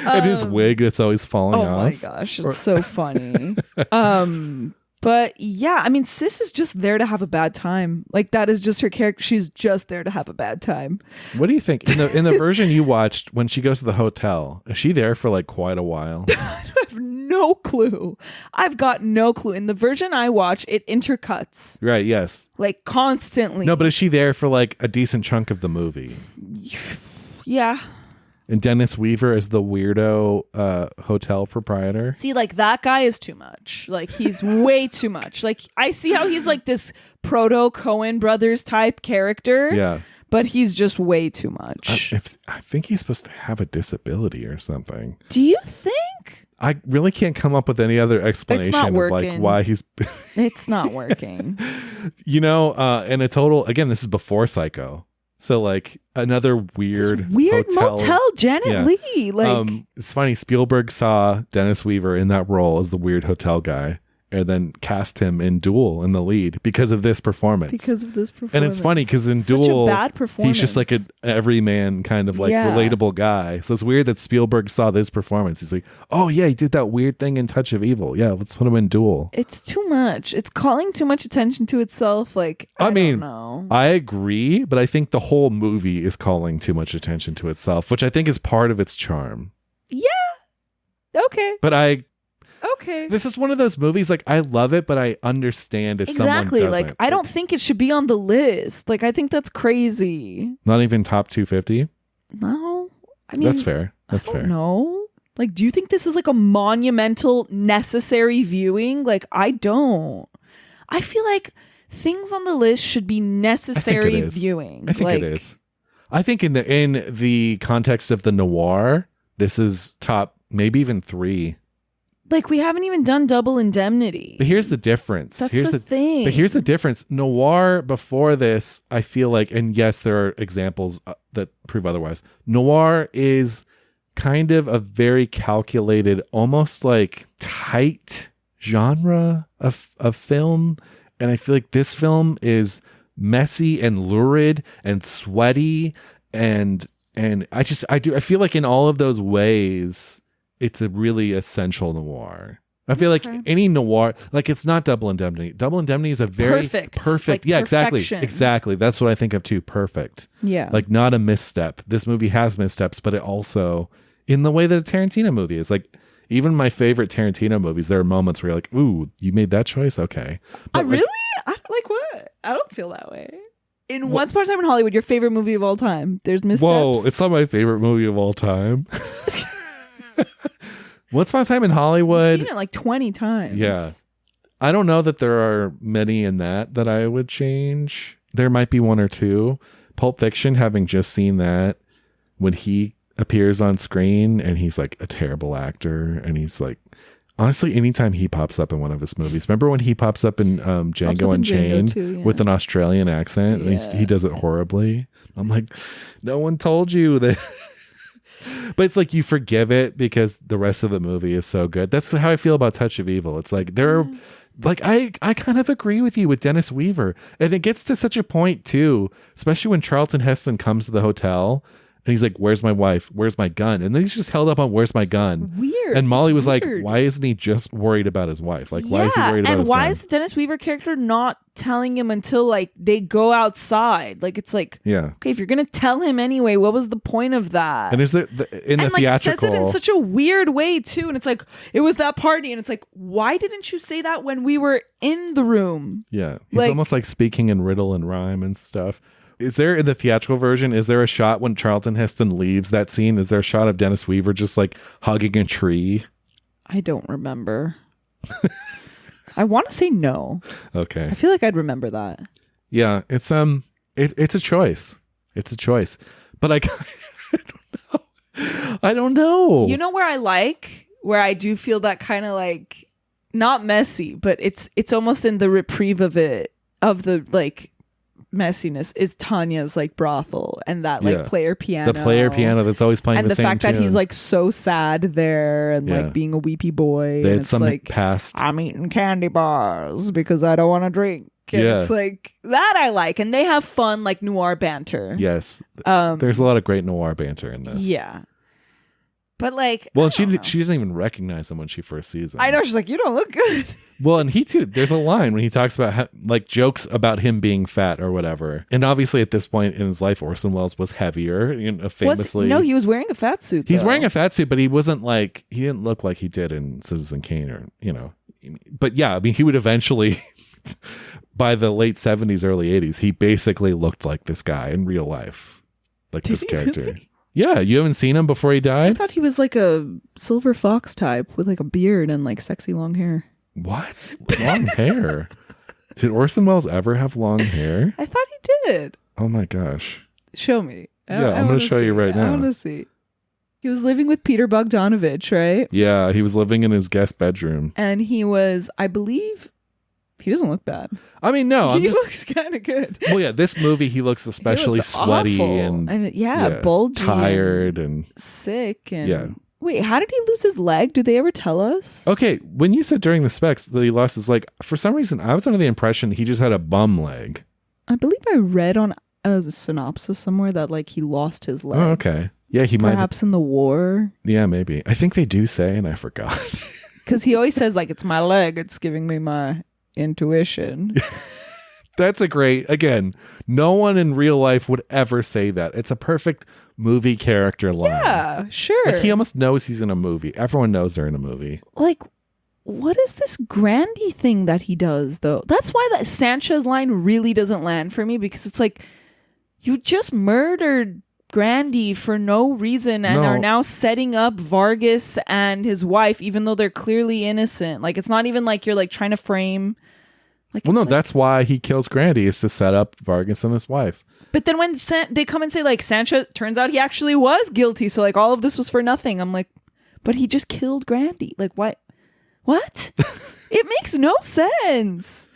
And his wig that's always falling off. Oh my gosh, it's so funny. But yeah, I mean, Sis is just there to have a bad time. Like, that is just her character. She's just there to have a bad time. What do you think in the version you watched when she goes to the hotel? Is she there for like quite a while? I have no clue. I've got no clue. In the version I watch, it intercuts. Right. Yes. Like constantly. No, but is she there for like a decent chunk of the movie? Yeah. And Dennis Weaver is the weirdo hotel proprietor. See, like that guy is too much. Like he's way too much. Like I see how he's like this proto Coen Brothers type character. Yeah. But he's just way too much. I think he's supposed to have a disability or something. Do you think? I really can't come up with any other explanation of like why he's. It's not working. In a total, again, this is before Psycho. So like another weird motel Janet Leigh. Like it's funny, Spielberg saw Dennis Weaver in that role as the weird hotel guy and then cast him in Duel in the lead because of this performance. And it's funny because in Duel, he's just like an everyman kind of like relatable guy. So it's weird that Spielberg saw this performance. He's like, oh yeah, he did that weird thing in Touch of Evil. Yeah, let's put him in Duel. It's too much. It's calling too much attention to itself. Like, I don't know. I agree, but I think the whole movie is calling too much attention to itself, which I think is part of its charm. Yeah. Okay. But okay. This is one of those movies, like, I love it, but I understand if someone doesn't. Like, I don't think it should be on the list. Like, I think that's crazy. Not even top 250? No. I mean, that's fair. That's fair. No. Like, do you think this is like a monumental, necessary viewing? Like, I don't. I feel like things on the list should be necessary viewing. I think it is. I think in the context of the noir, this is top, maybe even 3. Like, we haven't even done Double Indemnity. But here's the difference. That's the thing. But here's the difference. Noir before this, I feel like, and yes, there are examples that prove otherwise. Noir is kind of a very calculated, almost like tight genre of film. And I feel like this film is messy and lurid and sweaty. And I feel like in all of those ways, it's a really essential noir. I feel like any noir, like it's not Double Indemnity. Double Indemnity is a very perfect. Like exactly. That's what I think of too. Perfect. Yeah. Like not a misstep. This movie has missteps, but it also, in the way that a Tarantino movie is, like even my favorite Tarantino movies, there are moments where you're like, ooh, you made that choice? Okay. But really? What? I don't feel that way. In Once Upon a Time in Hollywood, your favorite movie of all time, there's missteps. Whoa, it's not my favorite movie of all time. Once Upon a Time in Hollywood. I've seen it like 20 times. Yeah. I don't know that there are many in that I would change. There might be one or two. Pulp Fiction, having just seen that, when he appears on screen and he's like a terrible actor and he's like Honestly, anytime he pops up in one of his movies. Remember when he pops up in Django Unchained with an Australian accent? Yeah. And he does it horribly. I'm like, no one told you that. But it's like you forgive it because the rest of the movie is so good. That's how I feel about Touch of Evil. It's like there are, like I kind of agree with you with Dennis Weaver. And it gets to such a point too, especially when Charlton Heston comes to the hotel. And he's like, where's my wife? Where's my gun? And then he's just held up on where's my gun? Weird. And Molly was like, why isn't he just worried about his wife? Like, why is he worried about his gun? And why is the Dennis Weaver character not telling him until like they go outside? Like, it's like, okay, if you're going to tell him anyway, what was the point of that? And is there in the theatrical... says it in such a weird way too. And it's like, it was that party. And it's like, why didn't you say that when we were in the room? Yeah. He's almost like speaking in riddle and rhyme and stuff. Is there in the theatrical version, is there a shot when Charlton Heston leaves that scene? Is there a shot of Dennis Weaver just like hugging a tree? I don't remember. I want to say no. Okay. I feel like I'd remember that. Yeah, it's it's a choice. It's a choice. But I don't know. I don't know. You know where I do feel that kind of like not messy, but it's almost in the reprieve of the like messiness is Tanya's like brothel and that like player piano. The player piano that's always playing and the same fact tune. That he's like so sad there and like being a weepy boy. They and had some like, past. I'm eating candy bars because I don't want to drink. And it's like that I like, and they have fun like noir banter. Yes, there's a lot of great noir banter in this. Yeah. But like, well, she doesn't even recognize him when she first sees him. I know, she's like, you don't look good. Well, and he too. There's a line when he talks about like jokes about him being fat or whatever. And obviously, at this point in his life, Orson Welles was heavier. Famously, no, he was wearing a fat suit. He's wearing a fat suit, but he wasn't like he didn't look like he did in Citizen Kane or But yeah, I mean, he would eventually. By the late 70s, early 80s, he basically looked like this guy in real life, like this character. Really? Yeah, you haven't seen him before he died? I thought he was like a silver fox type with like a beard and like sexy long hair. What? Long hair? Did Orson Welles ever have long hair? I thought he did. Oh my gosh. Show me. I'm going to show you right now. I want to see. He was living with Peter Bogdanovich, right? Yeah, he was living in his guest bedroom. And he was, I believe... He doesn't look bad. I mean, no. He looks kind of good. Well, yeah, this movie, he looks especially sweaty awful. and bulgy. Tired and sick. And wait, how did he lose his leg? Did they ever tell us? Okay, when you said during the specs that he lost his leg, for some reason, I was under the impression he just had a bum leg. I believe I read on a synopsis somewhere that like he lost his leg. Oh, okay. Yeah, he might. Perhaps in the war. Yeah, maybe. I think they do say, and I forgot. Because he always says like, it's my leg. It's giving me my... intuition. That's a great, again, no one in real life would ever say that. It's a perfect movie character line. Yeah, sure. Like he almost knows he's in a movie. Everyone knows they're in a movie. Like, what is this Grandy thing that he does though? That's why that Sanchez line really doesn't land for me, because it's like, you just murdered Grandy for no reason and are now setting up Vargas and his wife, even though they're clearly innocent. Like, it's not even like you're like trying to frame. Like, well, no, that's why he kills Grandy, is to set up Vargas and his wife. But then when they come and say like Sanchez, turns out he actually was guilty, so like all of this was for nothing. I'm like, but he just killed Grandy. Like, what? It makes no sense.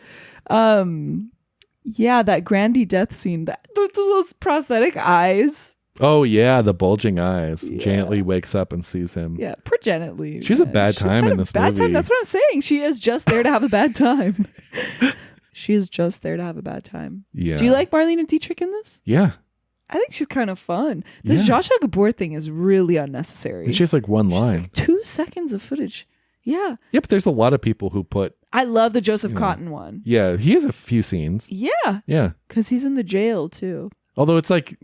Yeah, that Grandy death scene, those prosthetic eyes. Oh yeah, the bulging eyes. Yeah. Janet Leigh wakes up and sees him. Yeah, poor Janet Leigh. She's a bad time in this movie. Time. That's what I'm saying. She is just there to have a bad time. She is just there to have a bad time. Yeah. Do you like Marlene Dietrich in this? Yeah. I think she's kind of fun. The Zsa Zsa Gabor thing is really unnecessary. It's just like one line. Like 2 seconds of footage. Yeah. Yeah, but there's a lot of people who put... I love the Joseph Cotton one. Yeah, he has a few scenes. Yeah. Yeah. Because he's in the jail too. Although it's like,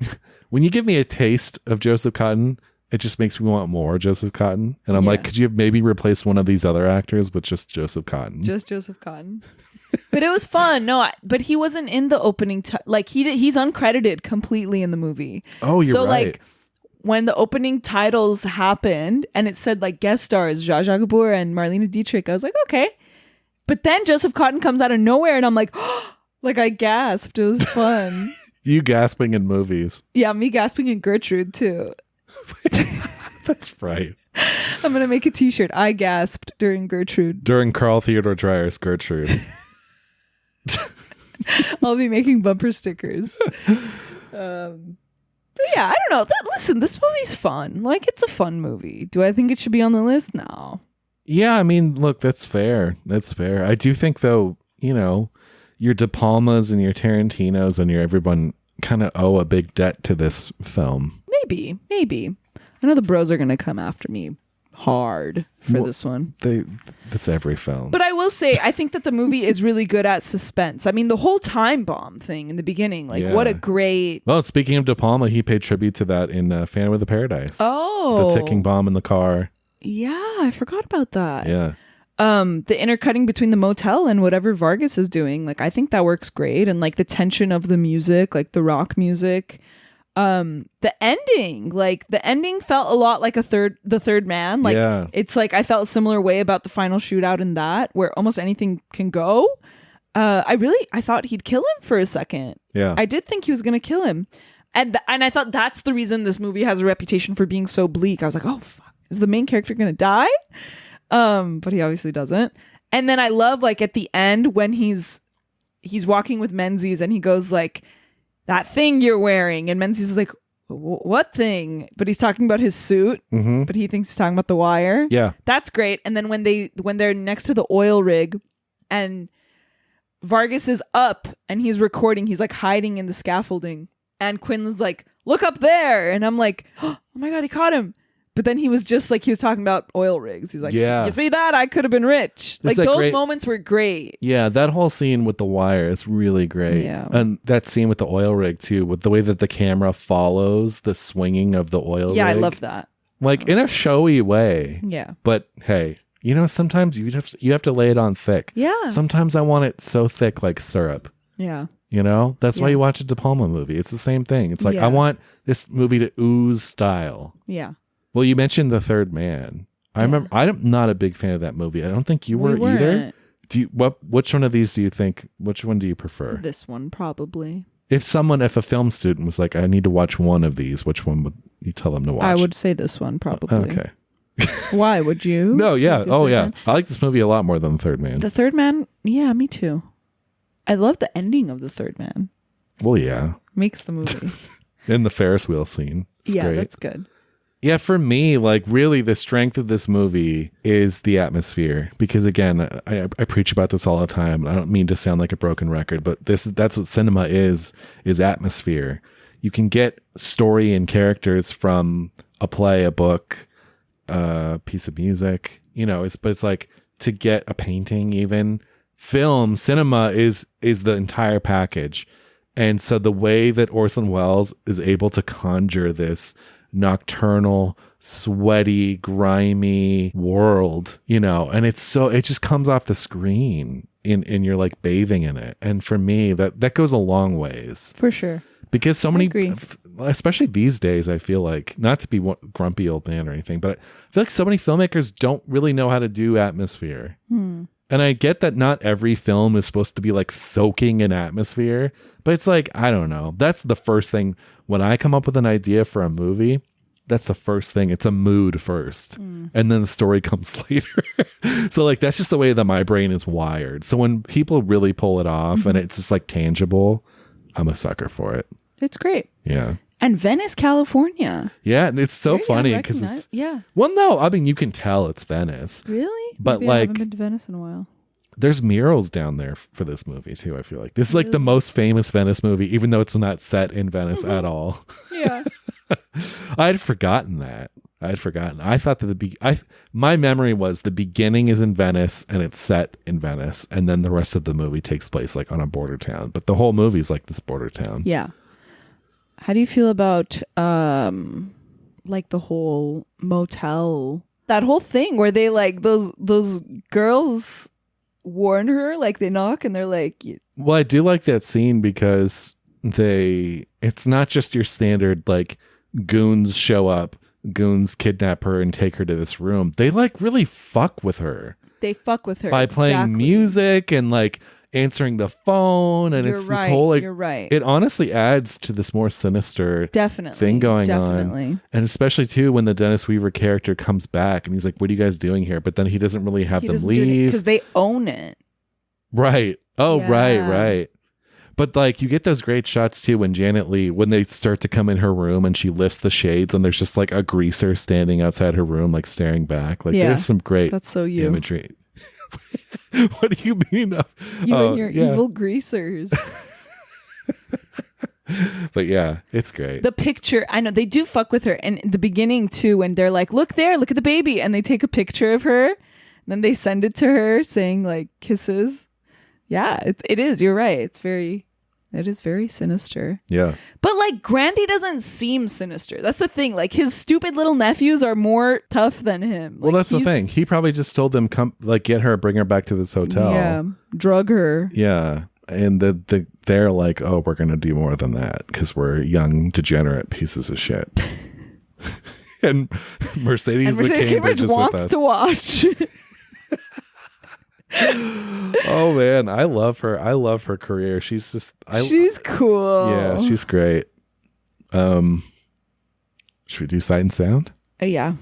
when you give me a taste of Joseph Cotton, it just makes me want more Joseph Cotton. And I'm like, could you maybe replace one of these other actors with just Joseph Cotton? Just Joseph Cotton. But it was fun. No, but he wasn't in the opening. Like he's uncredited completely in the movie. Oh, you're right. So like when the opening titles happened and it said like guest stars Zsa Zsa Gabor and Marlene Dietrich, I was like, okay. But then Joseph Cotton comes out of nowhere and I'm like, oh, like I gasped. It was fun. You gasping in movies. Yeah, me gasping in Gertrude too. That's right. I'm gonna make a t-shirt. I gasped during Gertrude. During Carl Theodor Dreyer's Gertrude. I'll be making bumper stickers. But yeah, I don't know. Listen, this movie's fun. Like, it's a fun movie. Do I think it should be on the list? No. Yeah, I mean, look, that's fair. That's fair. I do think, though, you know, your De Palmas and your Tarantinos and your everyone kind of owe a big debt to this film. Maybe. I know the bros are going to come after me hard for this one. That's every film. But I will say, I think that the movie is really good at suspense. I mean, the whole time bomb thing in the beginning, like, what a great... Well, speaking of De Palma, he paid tribute to that in Phantom of the Paradise. Oh. The ticking bomb in the car. Yeah, I forgot about that. Yeah. The intercutting between the motel and whatever Vargas is doing, like, I think that works great. And like the tension of the music, like the rock music. The ending felt a lot like the third man. Like, it's like I felt a similar way about the final shootout in that, where almost anything can go. I thought he'd kill him for a second. Yeah. I did think he was going to kill him. And I thought that's the reason this movie has a reputation for being so bleak. I was like, oh, fuck, is the main character going to die? But he obviously doesn't. And then I love, like, at the end when he's walking with Menzies and he goes like, that thing you're wearing. And Menzies is like, what thing? But he's talking about his suit, but he thinks he's talking about the wire. Yeah. That's great. And then when they're next to the oil rig and Vargas is up and he's recording, he's like hiding in the scaffolding. And Quinlan's like, look up there. And I'm like, oh my God, he caught him. But then he was just like, he was talking about oil rigs. He's like, you see that? I could have been rich. Like, those moments were great. Yeah, that whole scene with the wire is really great. Yeah. And that scene with the oil rig too, with the way that the camera follows the swinging of the oil rig. Yeah, I love that. Like, in a showy way. Yeah. But hey, you know, sometimes you have to lay it on thick. Yeah. Sometimes I want it so thick like syrup. Yeah. You know? That's why you watch a De Palma movie. It's the same thing. It's like, I want this movie to ooze style. Yeah. Well, you mentioned The Third Man. I remember I'm not a big fan of that movie. I don't think you were either. Which one of these do you think, which one do you prefer? This one, probably. If a film student was like, I need to watch one of these, which one would you tell them to watch? I would say this one, probably. Okay. Why would you? No, yeah. Oh, yeah. I like this movie a lot more than The Third Man. The Third Man? Yeah, me too. I love the ending of The Third Man. Well, yeah. Makes the movie. In the Ferris wheel scene. It's great. That's good. Yeah, for me, like, really the strength of this movie is the atmosphere. Because again, I preach about this all the time. I don't mean to sound like a broken record, but that's what cinema is atmosphere. You can get story and characters from a play, a book, a piece of music, you know, it's like to get a painting, even cinema is the entire package. And so the way that Orson Welles is able to conjure this nocturnal, sweaty, grimy world, you know, and it just comes off the screen and you're like bathing in it. And for me, that goes a long ways. For sure. Because so many, especially these days, I feel like, not to be grumpy old man or anything, but I feel like so many filmmakers don't really know how to do atmosphere. And I get that not every film is supposed to be like soaking in atmosphere, but it's like, I don't know. That's the first thing. When I come up with an idea for a movie, that's the first thing. It's a mood first. And then the story comes later. So like, that's just the way that my brain is wired. So when people really pull it off and it's just like tangible, I'm a sucker for it. It's great. Yeah. And Venice, California. Yeah, and it's so funny because it's... Yeah. Well, no, I mean, you can tell it's Venice. Really? But Maybe I haven't been to Venice in a while. There's murals down there for this movie, too, I feel like. This is like the most famous Venice movie, even though it's not set in Venice at all. Yeah. I had forgotten that. I thought that my memory was the beginning is in Venice and it's set in Venice, and then the rest of the movie takes place like on a border town. But the whole movie is like this border town. Yeah. How do you feel about like the whole motel, that whole thing where they like those girls warn her, like they knock and they're like, well, I do like that scene because it's not just your standard like goons show up, goons kidnap her and take her to this room. They like really fuck with her. They fuck with her by playing music and like answering the phone, and You're it's right, this whole like you're right. It honestly adds to this more sinister thing going on. And especially too when the Dennis Weaver character comes back and he's like, what are you guys doing here? But then he doesn't really have them leave because they own it. Right. Oh, Yeah. right. But like you get those great shots too when Janet Leigh, when they start to come in her room and she lifts the shades and there's just like a greaser standing outside her room, like staring back. Like there's some great That's so you. imagery. What do you mean? You and your evil greasers. But yeah, it's great. The picture, I know they do fuck with her. And in the beginning too, when they're like, look there, look at the baby. And they take a picture of her. And then they send it to her saying like kisses. Yeah, it is. You're right. It is very sinister. Yeah. But like Grandy doesn't seem sinister. That's the thing. Like his stupid little nephews are more tough than him. Like, well, that's the thing. He probably just told them, come, like, get her, bring her back to this hotel. Yeah. Drug her. Yeah. And they're like, oh, we're going to do more than that because we're young, degenerate pieces of shit. and Mercedes McCambridge is with us. To watch. Oh man, I love her. I love her career. She's cool. Yeah, she's great. Should we do sight and sound? Yeah.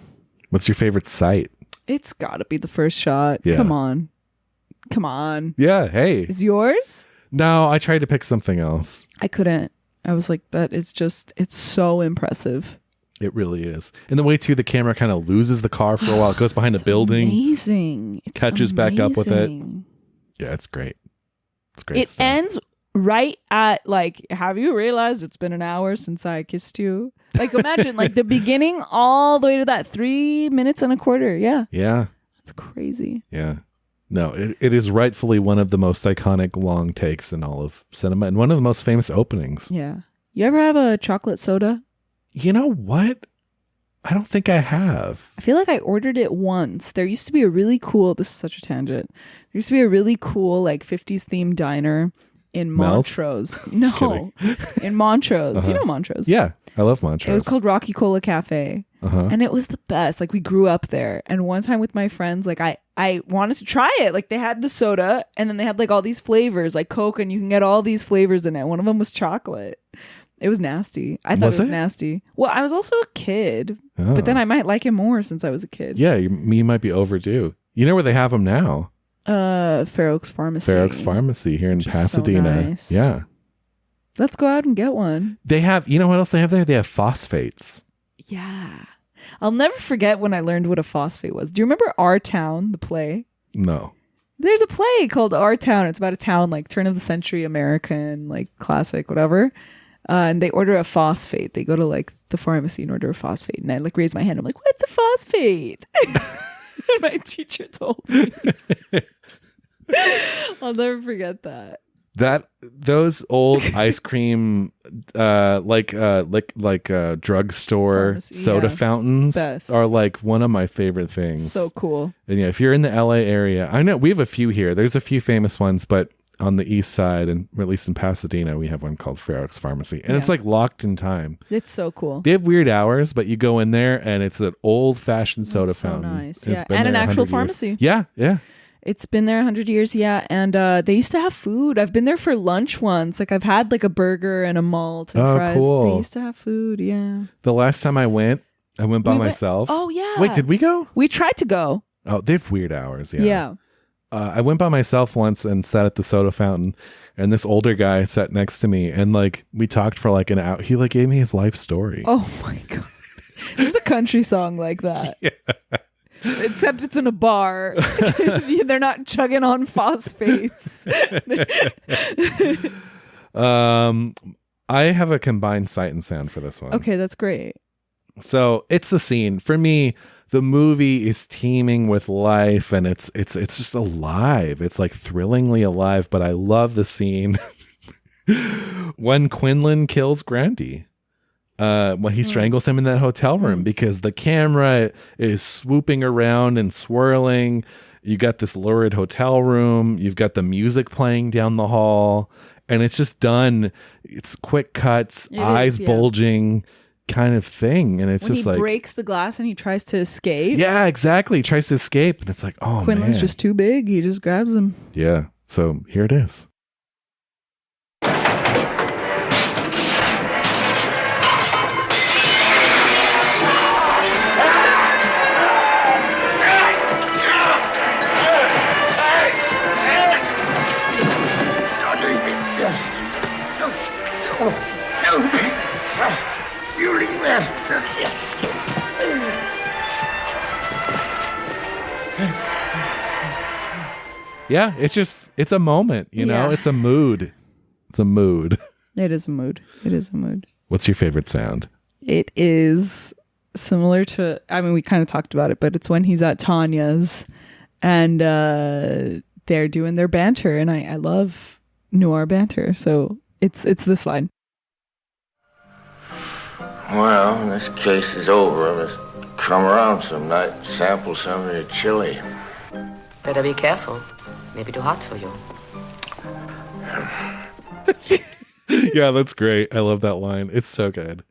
What's your favorite sight? It's got to be the first shot. Yeah. Come on. Yeah. Hey. Is yours? No, I tried to pick something else. I couldn't. I was like, it's so impressive. It really is. And the way too, the camera kind of loses the car for a while. It goes behind a building. Amazing. It's catches back up with it. amazing. Yeah, it's great. It's great. It stuff. ends right at like, have you realized it's been an hour since I kissed you? Like imagine like the beginning all the way to that 3 minutes and a quarter. Yeah. Yeah. That's crazy. Yeah. No, it is rightfully one of the most iconic long takes in all of cinema and one of the most famous openings. Yeah. You ever have a chocolate soda? You know what? I don't think I have. I feel like I ordered it once. There used to be a really cool, this is such a tangent. There used to be a really cool like 50s themed diner in Montrose. No, in Montrose. Uh-huh. You know Montrose? Yeah, I love Montrose. It was called Rocky Cola Cafe. Uh-huh. And it was the best. Like we grew up there. And one time with my friends, like I wanted to try it. Like they had the soda and then they had like all these flavors, like Coke, and you can get all these flavors in it. One of them was chocolate. It was nasty. I thought it was nasty. Well, I was also a kid, but then I might like it more since I was a kid. Yeah, you might be overdue. You know where they have them now? Fair Oaks Pharmacy. Fair Oaks Pharmacy here in Pasadena. So nice. Yeah. Let's go out and get one. They have, you know what else they have there? They have phosphates. Yeah. I'll never forget when I learned what a phosphate was. Do you remember Our Town, the play? No. There's a play called Our Town. It's about a town like turn of the century American, like classic, whatever. And they order a phosphate. They go to like the pharmacy and order a phosphate. And I like raise my hand. I'm like, what's a phosphate? And my teacher told me. I'll never forget that. Those old ice cream drugstore soda fountains Best. are like one of my favorite things. So cool. And yeah, if you're in the LA area, I know we have a few here. There's a few famous ones, but on the east side, and at least in Pasadena, we have one called Fair Oaks Pharmacy. And it's like locked in time. It's so cool. They have weird hours, but you go in there and it's an old fashioned soda fountain. Nice. And, yeah. And an actual pharmacy. Yeah. Yeah. It's been there 100 years. Yeah. And they used to have food. I've been there for lunch once. Like I've had like a burger and a malt and fries. Cool. They used to have food. Yeah. The last time I went by myself. Oh yeah. Wait, did we go? We tried to go. Oh, they have weird hours. Yeah. Yeah. I went by myself once and sat at the soda fountain, and this older guy sat next to me, and like we talked for like an hour. He like gave me his life story. Oh my god, there's a country song like that. Yeah. Except it's in a bar. They're not chugging on phosphates. I have a combined sight and sound for this one. Okay, that's great. So it's the scene for me. The movie is teeming with life, and it's just alive. It's like thrillingly alive. But I love the scene when Quinlan kills Grandy, when he strangles him in that hotel room, because the camera is swooping around and swirling. You got this lurid hotel room. You've got the music playing down the hall, and it's just done. It's quick cuts, eyes bulging kind of thing, and it's when just he like breaks the glass and he tries to escape. Yeah, exactly. He tries to escape, and it's like, oh, Quinlan's man. just too big. He just grabs him. Yeah, So here it is. Yeah, it's a moment, you know? It's a mood. It's a mood. It is a mood. It is a mood. What's your favorite sound? It is similar to, I mean, we kind of talked about it, but it's when he's at Tanya's and they're doing their banter, and I love noir banter. So it's this line. Well, this case is over. Let's come around some night and sample some of the chili. Better be careful. Maybe too hot for you. Yeah, that's great. I love that line. It's so good.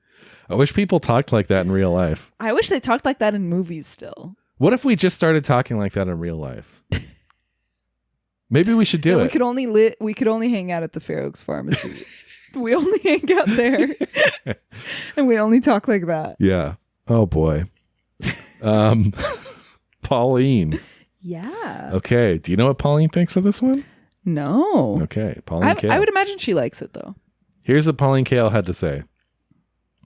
I wish people talked like that in real life. I wish they talked like that in movies still. What if we just started talking like that in real life? Maybe we should do it. We could only hang out at the Fair Oaks Pharmacy. We only hang out there. And we only talk like that. Yeah. Oh boy. Pauline. Yeah. Okay. Do you know what Pauline thinks of this one? No. Okay. Pauline Kael. I would imagine she likes it though. Here's what Pauline Kael had to say.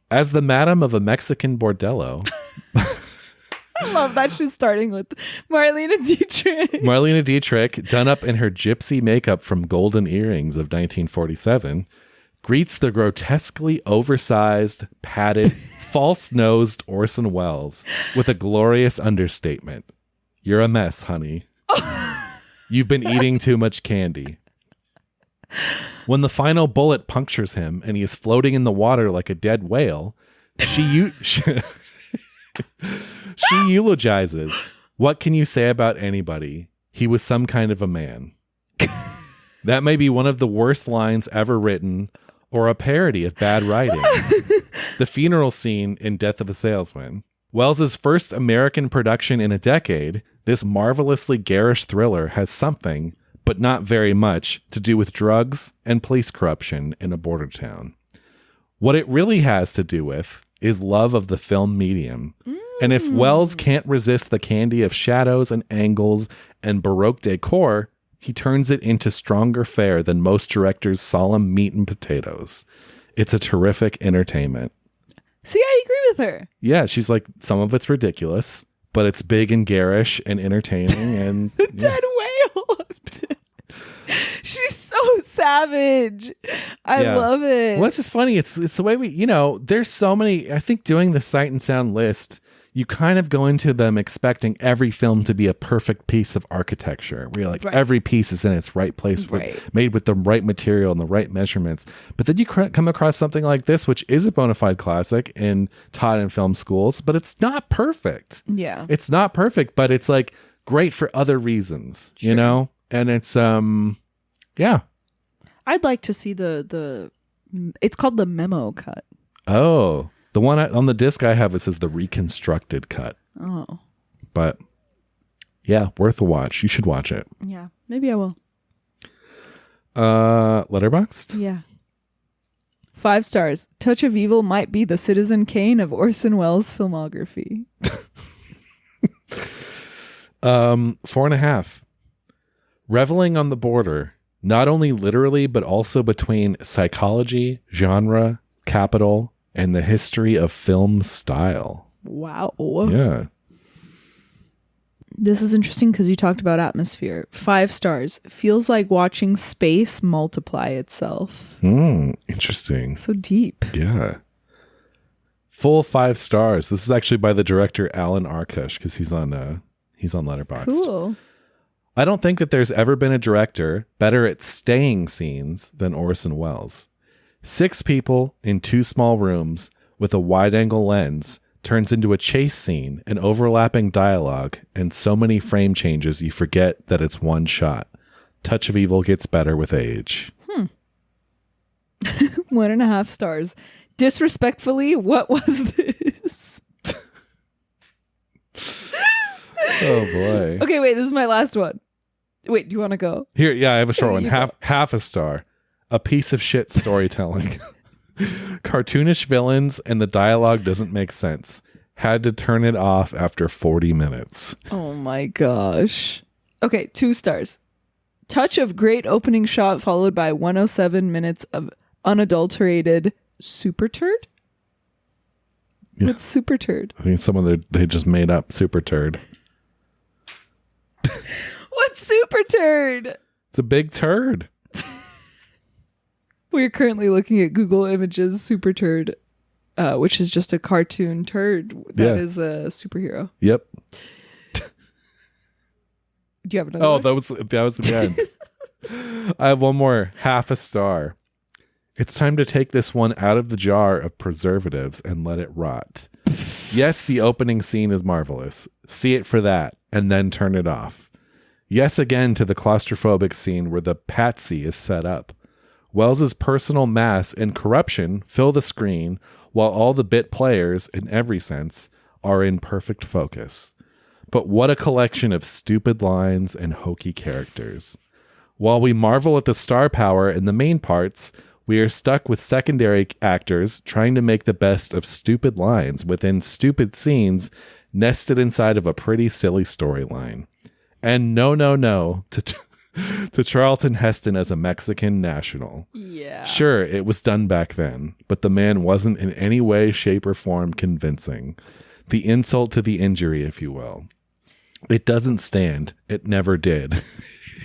As the madam of a Mexican bordello. I love that she's starting with Marlene Dietrich. Marlene Dietrich, done up in her gypsy makeup from Golden Earrings of 1947, greets the grotesquely oversized, padded, false-nosed Orson Welles with a glorious understatement. You're a mess, honey. You've been eating too much candy. When the final bullet punctures him and he is floating in the water like a dead whale, she eulogizes. What can you say about anybody? He was some kind of a man. That may be one of the worst lines ever written, or a parody of bad writing. The funeral scene in Death of a Salesman. Wells's first American production in a decade, this marvelously garish thriller has something, but not very much, to do with drugs and police corruption in a border town. What it really has to do with is love of the film medium. And if Welles can't resist the candy of shadows and angles and Baroque decor, he turns it into stronger fare than most directors' solemn meat and potatoes. It's a terrific entertainment. See, I agree with her. Yeah, she's like, some of it's ridiculous, but it's big and garish and entertaining. And the dead whale. She's so savage. I love it. Well, it's just funny. It's the way we, there's so many, I think doing the Sight and Sound list, you kind of go into them expecting every film to be a perfect piece of architecture where you're like, every piece is in its right place, made with the right material and the right measurements. But then you come across something like this, which is a bona fide classic and taught in film schools, but it's not perfect. Yeah. It's not perfect, but it's like great for other reasons, you know? And it's, yeah. I'd like to see it's called the memo cut. Oh, the one on the disc I have, it says the reconstructed cut. Oh. But yeah, worth a watch. You should watch it. Yeah, maybe I will. Letterboxd? Yeah. 5 stars. Touch of Evil might be the Citizen Kane of Orson Welles' filmography. 4.5. Reveling on the border, not only literally, but also between psychology, genre, capital, and the history of film style. Wow. Yeah. This is interesting because you talked about atmosphere. 5 stars. Feels like watching space multiply itself. Interesting. So deep. Yeah. Full 5 stars. This is actually by the director Alan Arkush because he's on Letterboxd. Cool. I don't think that there's ever been a director better at staying scenes than Orson Welles. 6 people in 2 small rooms with a wide-angle lens turns into a chase scene, an overlapping dialogue, and so many frame changes you forget that it's one shot. Touch of Evil gets better with age. 1.5 stars. Disrespectfully, what was this? Oh boy. Okay, wait, this is my last one. Wait, do you want to go? Here, yeah, I have a short one. You Half a star. A piece of shit storytelling. Cartoonish villains and the dialogue doesn't make sense. Had to turn it off after 40 minutes. Oh my gosh. Okay, 2 stars. Touch of great opening shot followed by 107 minutes of unadulterated super turd? Yeah. What's super turd? I think someone they just made up super turd. What's super turd? It's a big turd. We're currently looking at Google Images super turd, which is just a cartoon turd that is a superhero. Yep. Do you have another? Oh, that was the end. I have one more. Half a star. It's time to take this one out of the jar of preservatives and let it rot. Yes, the opening scene is marvelous. See it for that and then turn it off. Yes, again to the claustrophobic scene where the patsy is set up. Wells's personal mass and corruption fill the screen while all the bit players, in every sense, are in perfect focus. But what a collection of stupid lines and hokey characters. While we marvel at the star power in the main parts, we are stuck with secondary actors trying to make the best of stupid lines within stupid scenes nested inside of a pretty silly storyline. And no to Charlton Heston as a Mexican national. Yeah. Sure, it was done back then, but the man wasn't in any way, shape, or form convincing. The insult to the injury, if you will. It doesn't stand. It never did.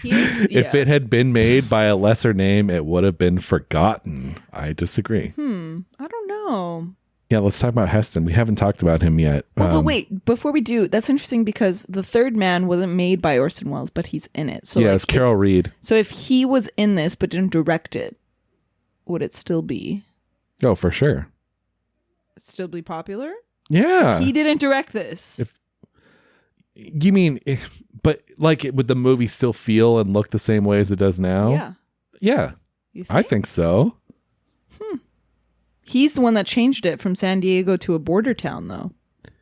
If it had been made by a lesser name, it would have been forgotten. I disagree. I don't know. Yeah, let's talk about Heston. We haven't talked about him yet. But wait, before we do, that's interesting because The Third Man wasn't made by Orson Welles, but he's in it. So yeah, it's Carol Reed. So if he was in this but didn't direct it, would it still be? Oh, for sure. Still be popular? Yeah. He didn't direct this. You mean, but like, would the movie still feel and look the same way as it does now? Yeah. Yeah. You think? I think so. He's the one that changed it from San Diego to a border town, though.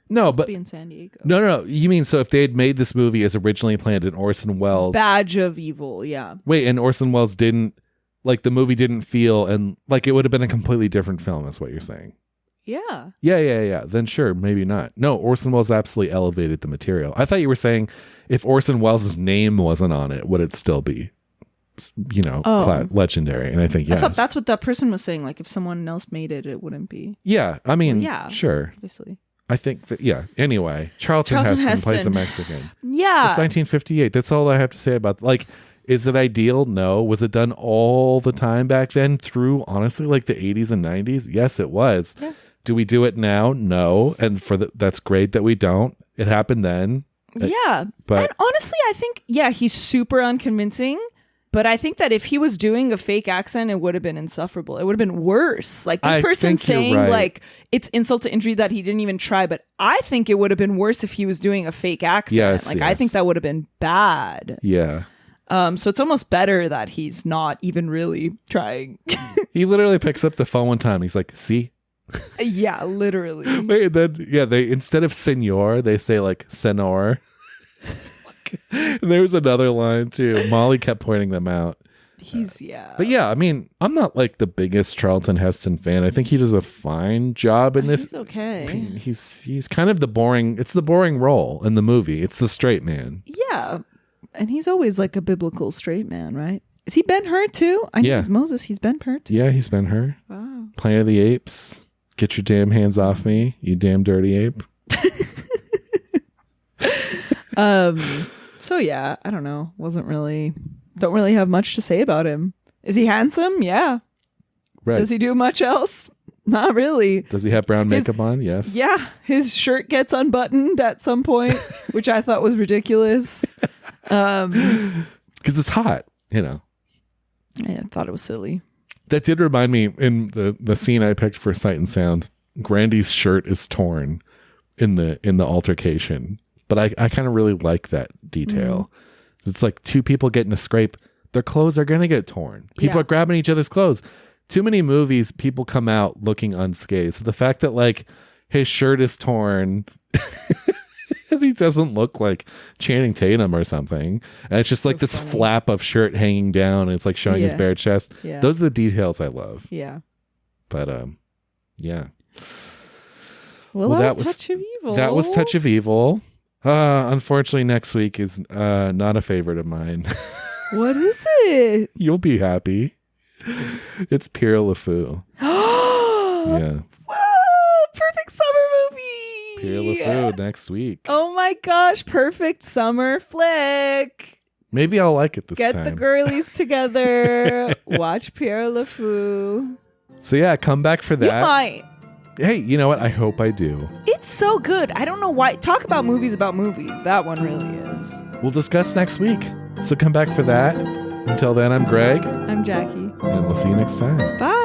No, but be in San Diego. No. You mean so if they had made this movie as originally planned in Orson Welles, Badge of Evil, yeah. Wait, and Orson Welles didn't like the movie didn't feel and like it would have been a completely different film. Is what you're saying? Yeah. Yeah. Then sure, maybe not. No, Orson Welles absolutely elevated the material. I thought you were saying if Orson Welles' name wasn't on it, would it still be, legendary? And I think yes. I thought that's what that person was saying. Like if someone else made it, it wouldn't be. Yeah, I mean, yeah, sure. Obviously. I think that, yeah. Anyway, Charlton Heston plays a Mexican. Yeah. It's 1958. That's all I have to say about, like, is it ideal? No. Was it done all the time back then through, honestly, like the 80s and 90s? Yes, it was. Yeah. Do we do it now? No. And that's great that we don't. It happened then. Yeah. But and honestly, I think, he's super unconvincing. But I think that if he was doing a fake accent, it would have been insufferable. It would have been worse. Like this person saying like it's insult to injury that he didn't even try. But I think it would have been worse if he was doing a fake accent. Yes, I think that would have been bad. Yeah. So it's almost better that he's not even really trying. He literally picks up the phone one time. He's like, see? Yeah, literally. Wait, then they instead of senor, they say like senor. And there's another line too. Molly kept pointing them out. But yeah, I mean, I'm not like the biggest Charlton Heston fan. I think he does a fine job in this. He's okay. I mean, he's kind of the boring. It's the boring role in the movie. It's the straight man. Yeah, and he's always like a biblical straight man, right? Is he Ben-Hur too? I know he's Moses. He's Ben-Hur too. Yeah, he's Ben-Hur. Wow. Planet of the Apes. Get your damn hands off me, you damn dirty ape. So yeah, I don't know. Don't really have much to say about him. Is he handsome? Yeah. Right. Does he do much else? Not really. Does he have brown makeup on? Yes. Yeah. His shirt gets unbuttoned at some point, which I thought was ridiculous. Because it's hot, I thought it was silly. That did remind me in the scene I picked for Sight and Sound. Grandy's shirt is torn in the altercation. But I kind of really like that detail. It's like two people getting a scrape. Their clothes are going to get torn. People are grabbing each other's clothes. Too many movies, people come out looking unscathed. So the fact that like his shirt is torn And he doesn't look like Channing Tatum or something. And it's just like this flap of shirt hanging down. And it's like showing his bare chest. Yeah. Those are the details I love. Yeah. But yeah. Well, that was Touch of Evil. That was Touch of Evil. Unfortunately, next week is not a favorite of mine. What is it? You'll be happy. It's Pierre LeFou. Yeah. Whoa! Perfect summer movie. Pierre LeFou next week. Oh my gosh! Perfect summer flick. Maybe I'll like it this time. Get the girlies together. Watch Pierre LeFou. So yeah, come back for that. You might. Hey, you know what? I hope I do. It's so good. I don't know why. Talk about movies. That one really is. We'll discuss next week. So come back for that. Until then, I'm Greg. I'm Jackie. And we'll see you next time. Bye.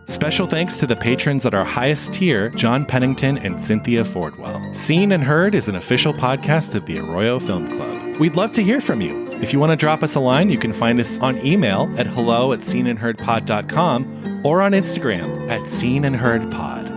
Special thanks to the patrons at our highest tier, John Pennington and Cynthia Fordwell. Seen and Heard is an official podcast of the Arroyo Film Club. We'd love to hear from you. If you want to drop us a line, you can find us on email at hello@seenandheardpod.com or on Instagram @seenandheardpod.